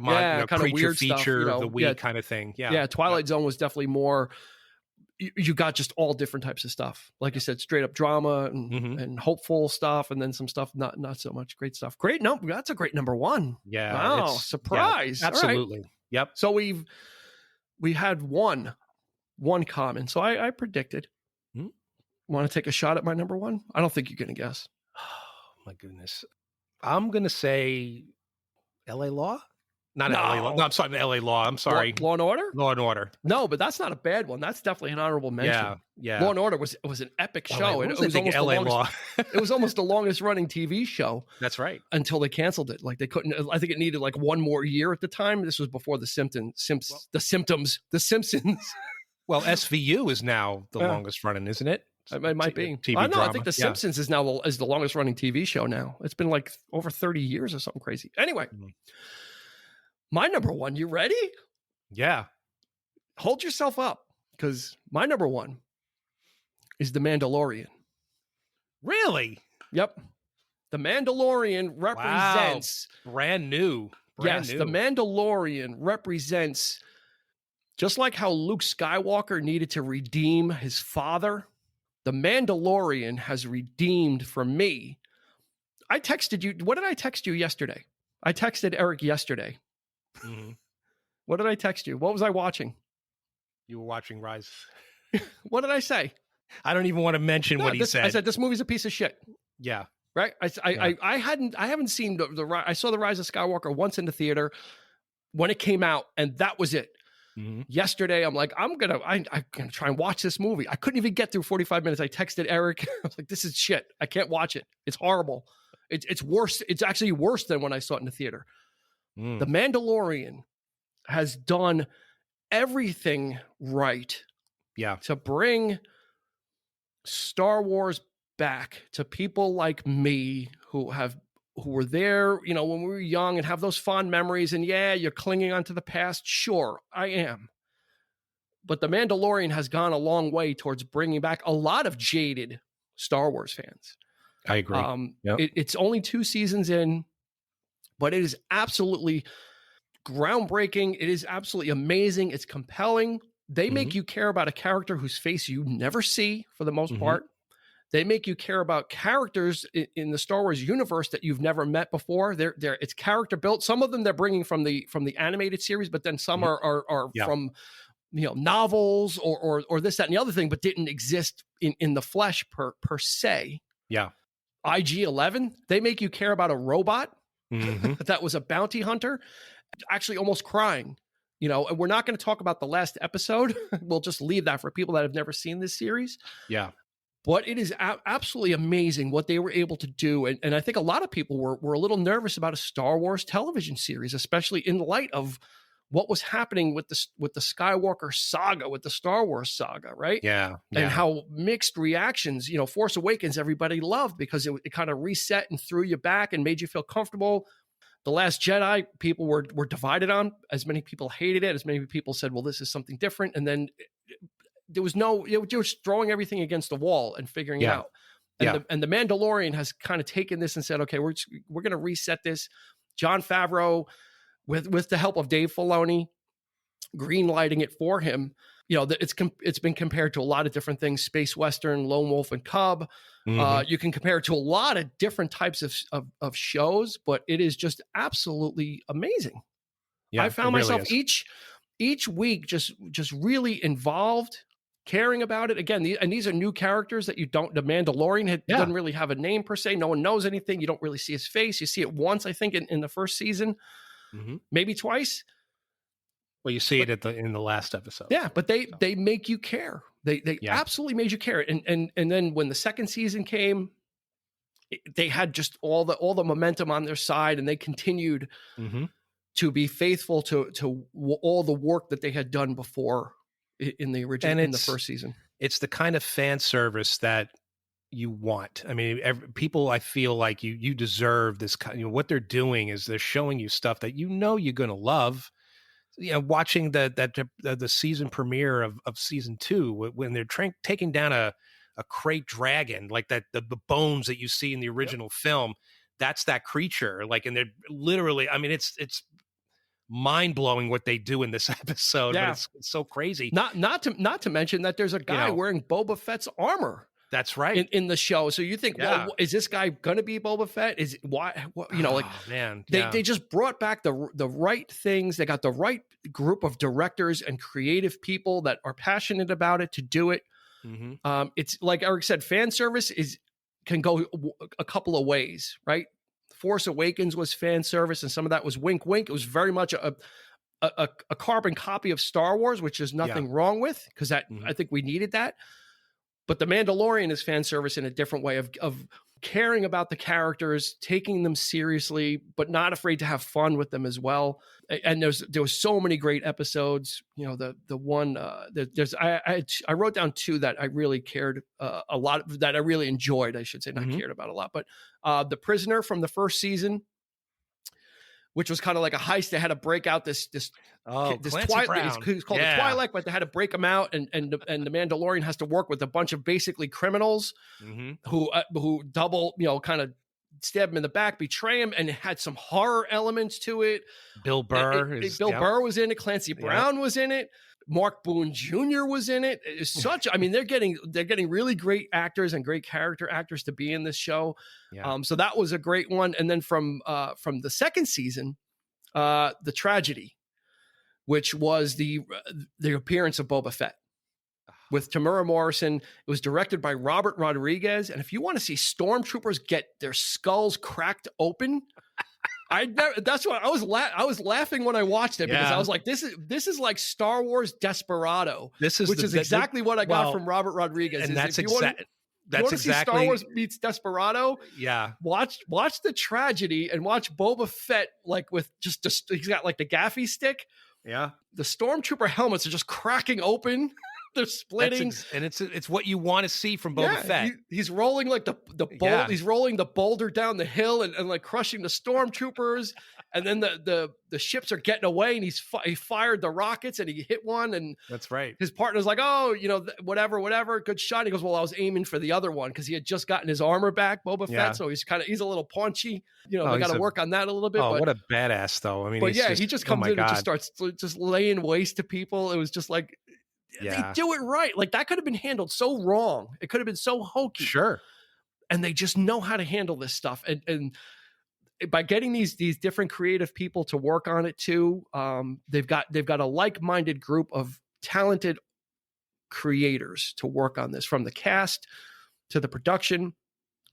kind of weird feature stuff, of the week kind of thing. Yeah. Twilight Zone was definitely more. You got just all different types of stuff. Like you said, straight up drama and hopeful stuff, and then some stuff not so much great stuff. Great number. That's a great number one. Yeah. Wow. Surprise. Yeah, absolutely. Right. Yep. So we had one common. So I predicted. Want to take a shot at my number one? I don't think you're going to guess. Oh my goodness. I'm going to say LA Law. Not LA Law. No, I'm sorry, LA Law. I'm sorry. Law and Order? Law and Order. No, but that's not a bad one. That's definitely an honorable mention. Yeah. Law and Order was an epic show. It was almost LA Law. It was almost the longest running TV show. That's right. Until they canceled it. Like they couldn't. I think it needed like one more year at the time. This was before the Simpsons. Well, SVU is now the longest running, isn't it? It might be. TV I know. drama. I think The Simpsons is now the longest running TV show now. It's been like over 30 years or something crazy. Anyway, my number one. You ready? Yeah. Hold yourself up, because my number one is The Mandalorian. Really? Yep. The Mandalorian represents brand new. The Mandalorian represents, just like how Luke Skywalker needed to redeem his father, the Mandalorian has redeemed for me. I texted you. What did I text you yesterday? I texted Eric yesterday. Mm-hmm. What did I text you? What was I watching? You were watching Rise. What did I say? I don't even want to mention what he said. I said, this movie's a piece of shit. Yeah. Right. I haven't seen I saw the Rise of Skywalker once in the theater when it came out, and that was it. Mm-hmm. Yesterday, I'm like, I'm gonna try and watch this movie. I couldn't even get through 45 minutes. I texted Eric. I was like, this is shit. I can't watch it. It's horrible. It's worse. It's actually worse than when I saw it in the theater. The Mandalorian has done everything right. Yeah. To bring Star Wars back to people like me who were there, when we were young and have those fond memories. And yeah, you're clinging onto the past. Sure, I am. But The Mandalorian has gone a long way towards bringing back a lot of jaded Star Wars fans. I agree. It's only 2 seasons in, but it is absolutely groundbreaking. It is absolutely amazing. It's compelling. They make you care about a character whose face you never see for the most part. They make you care about characters in the Star Wars universe that you've never met before. It's character built. Some of them they're bringing from the animated series, but then some are from novels or this, that, and the other thing, but didn't exist in the flesh per se. Yeah. IG-11, they make you care about a robot that was a bounty hunter, actually almost crying. And we're not going to talk about the last episode. We'll just leave that for people that have never seen this series. Yeah. But it is absolutely amazing what they were able to do. And I think a lot of people were a little nervous about a Star Wars television series, especially in light of what was happening with the Skywalker saga, with the Star Wars saga, right? Yeah. And how mixed reactions, Force Awakens, everybody loved because it kind of reset and threw you back and made you feel comfortable. The Last Jedi, people were divided on. As many people hated it, as many people said, well, this is something different. And then there was just throwing everything against the wall and figuring it out. And the Mandalorian has kind of taken this and said, okay, we're going to reset this. Jon Favreau, with the help of Dave Filoni, greenlighting it for him. It's been compared to a lot of different things: space western, Lone Wolf and Cub. You can compare it to a lot of different types of shows, but it is just absolutely amazing. Yeah, I found myself each week just really involved, caring about it. Again, these are new characters that you don't. The Mandalorian doesn't really have a name per se. No one knows anything. You don't really see his face. You see it once, I think, in the first season, maybe twice. Well, you see it in the last episode. Yeah, but they make you care. They absolutely made you care. And then when the second season came, they had just all the momentum on their side, and they continued to be faithful to all the work that they had done before in the original, in the first season. It's the kind of fan service that you want. I mean, people, I feel like you deserve this. What they're doing is they're showing you stuff that you're going to love. Watching the season premiere of season 2 when they're taking down a crate dragon, like that the bones that you see in the original film, that's that creature. Like, and they're literally, I mean, it's mind blowing what they do in this episode. Yeah. But it's so crazy. Not to mention that there's a guy wearing Boba Fett's armor. That's right. In the show. So you think, well, is this guy going to be Boba Fett? Is why, man, they just brought back the right things. They got the right group of directors and creative people that are passionate about it to do it. Mm-hmm. It's like Eric said, fan service can go a couple of ways, right? Force Awakens was fan service, and some of that was wink, wink. It was very much a carbon copy of Star Wars, which is nothing wrong with, because I think we needed that. But The Mandalorian is fan service in a different way of caring about the characters, taking them seriously, but not afraid to have fun with them as well. And there was so many great episodes. The one I wrote down 2 that I really cared a lot, that I really enjoyed. I should say, not cared about a lot, but The Prisoner from the first season, which was kind of like a heist. They had to break out this Twilight. It's called the Twilight, but they had to break them out, and the Mandalorian has to work with a bunch of basically criminals who double, kind of stab him in the back, betray him, and it had some horror elements to it. Bill Burr Burr was in it. Clancy Brown was in it. Mark Boone Jr. was in it. It's I mean, they're getting really great actors and great character actors to be in this show. Yeah. So that was a great one. And then from the second season, The Tragedy, which was the appearance of Boba Fett with Tamura Morrison. It was directed by Robert Rodriguez. And if you want to see stormtroopers get their skulls cracked open, that's what I was laughing when I watched it, because I was like, this is like Star Wars Desperado, which is exactly what I got from Robert Rodriguez. And that's exactly see Star Wars meets Desperado. Yeah. Watch The Tragedy and watch Boba Fett, like with he's got like the gaffy stick. Yeah. The stormtrooper helmets are just cracking open. They're splitting, and it's what you want to see from Boba Fett. He's rolling like he's rolling the boulder down the hill and like crushing the stormtroopers, and then the ships are getting away, and he fired the rockets and he hit one, and that's right. His partner's like, oh, whatever, good shot. He goes, well, I was aiming for the other one, because he had just gotten his armor back, Boba Fett, so he's a little paunchy. They got to work on that a little bit. What a badass though. I mean, but he just comes in and just starts just laying waste to people. It was just like. Yeah. They do it right. Like, that could have been handled so wrong. It could have been so hokey. Sure. And they just know how to handle this stuff. And by getting these different creative people to work on it too, they've got a like-minded group of talented creators to work on this, from the cast to the production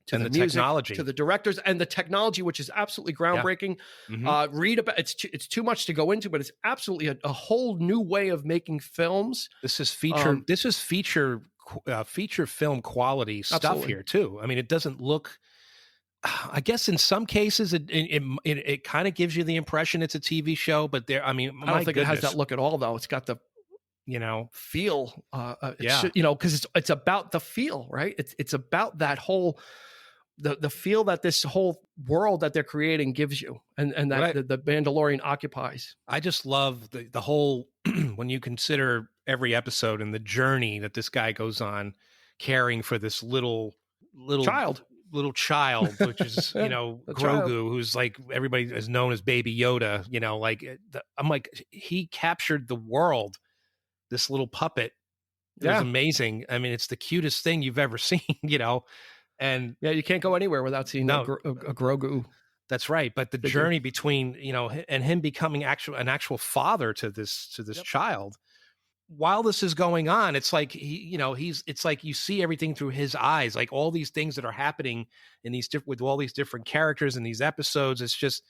to the music, technology, to the directors, and the technology, which is absolutely groundbreaking. Yeah. Read about it's too much to go into, but it's absolutely a whole new way of making films. This is feature film quality stuff here too. I mean, it doesn't look. I guess in some cases it kind of gives you the impression it's a TV show, but I don't think it has that look at all, though. It's got the feel. Because it's about the feel, right? It's about that whole. The feel that this whole world that they're creating gives you, and that the Mandalorian occupies. I just love the whole when you consider every episode and the journey that this guy goes on, caring for this little child, which is Grogu, child. Who's like everybody is known as Baby Yoda. I'm like, he captured the world. This little puppet, it was amazing. I mean, it's the cutest thing you've ever seen. And you can't go anywhere without seeing a Grogu. That's right. But the journey between, and him becoming an actual father to this child, while this is going on, it's like it's like you see everything through his eyes, like all these things that are happening in with all these different characters in these episodes. It's just,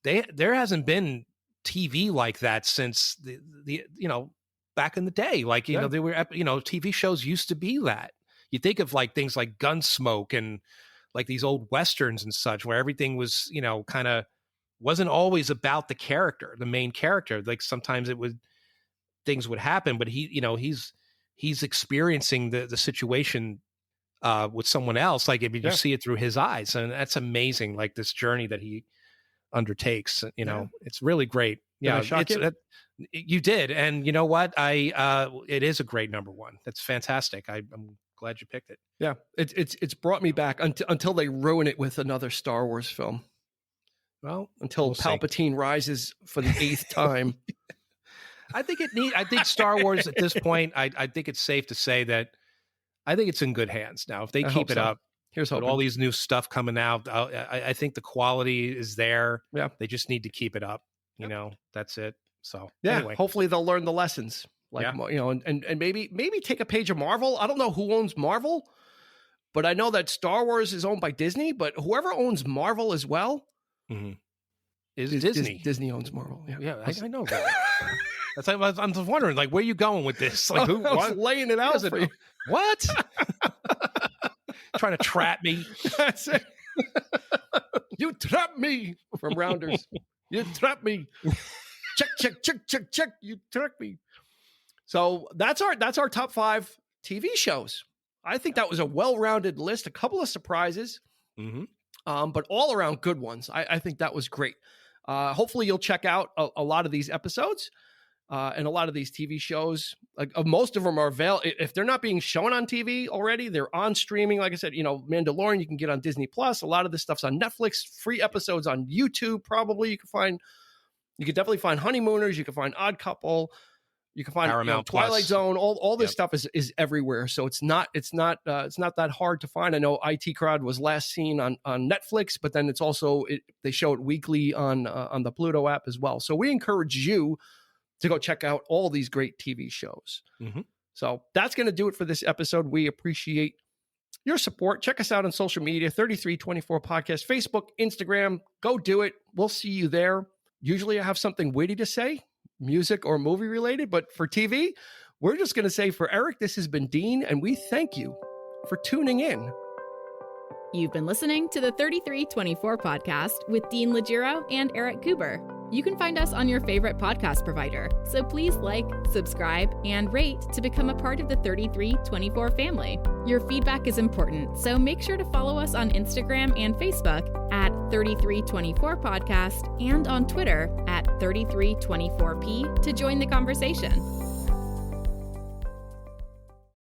there hasn't been TV like that since the back in the day. Like, there were, TV shows used to be that. You think of like things like Gunsmoke and like these old Westerns and such, where everything was, kind of wasn't always about the character, the main character. Like sometimes things would happen, but he's experiencing the situation with someone else. Like if you just see it through his eyes, and that's amazing. Like this journey that he undertakes, it's really great. Yeah, you did, and you know what? It is a great number one. That's fantastic. I'm glad you picked it. Yeah, it's brought me back until they ruin it with another Star Wars film. Well, until Palpatine rises for the 8th time. I think Star Wars at this point, I think it's safe to say that I think it's in good hands now. If they keep it up, here's hoping. All these new stuff coming out, I think the quality is there. Yeah, they just need to keep it up. That's it. So anyway. Hopefully they'll learn the lessons. And maybe take a page of Marvel. I don't know who owns Marvel, but I know that Star Wars is owned by Disney. But whoever owns Marvel as well is Disney. Disney owns Marvel. Yeah, I know that. I'm just wondering, like, where are you going with this? Like, I was laying it out for you. What? Trying to trap me? That's it. You trapped me from Rounders. You trapped me. Check. You trapped me. So that's our top 5 TV shows. I think that was a well-rounded list. A couple of surprises, but all around good ones. I think that was great. Hopefully you'll check out a lot of these episodes and a lot of these TV shows. Like most of them are available. If they're not being shown on TV already, they're on streaming. Like I said, Mandalorian you can get on Disney Plus. A lot of this stuff's on Netflix. Free episodes on YouTube. Probably you can definitely find Honeymooners. You can find Odd Couple. You can find Paramount Twilight Zone. All this stuff is everywhere. So it's not that hard to find. I know IT Crowd was last seen on Netflix, but then it's also they show it weekly on the Pluto app as well. So we encourage you to go check out all these great TV shows. So that's going to do it for this episode. We appreciate your support. Check us out on social media, 3324 Podcast, Facebook, Instagram. Go do it. We'll see you there. Usually I have something witty to say, music or movie related, but for TV, we're just going to say for Eric, this has been Dean, and we thank you for tuning in. You've been listening to the 3324 Podcast with Dean Legiro and Eric Kuber. You can find us on your favorite podcast provider, so please like, subscribe, and rate to become a part of the 3324 family. Your feedback is important, so make sure to follow us on Instagram and Facebook at 3324 Podcast and on Twitter at 3324P to join the conversation.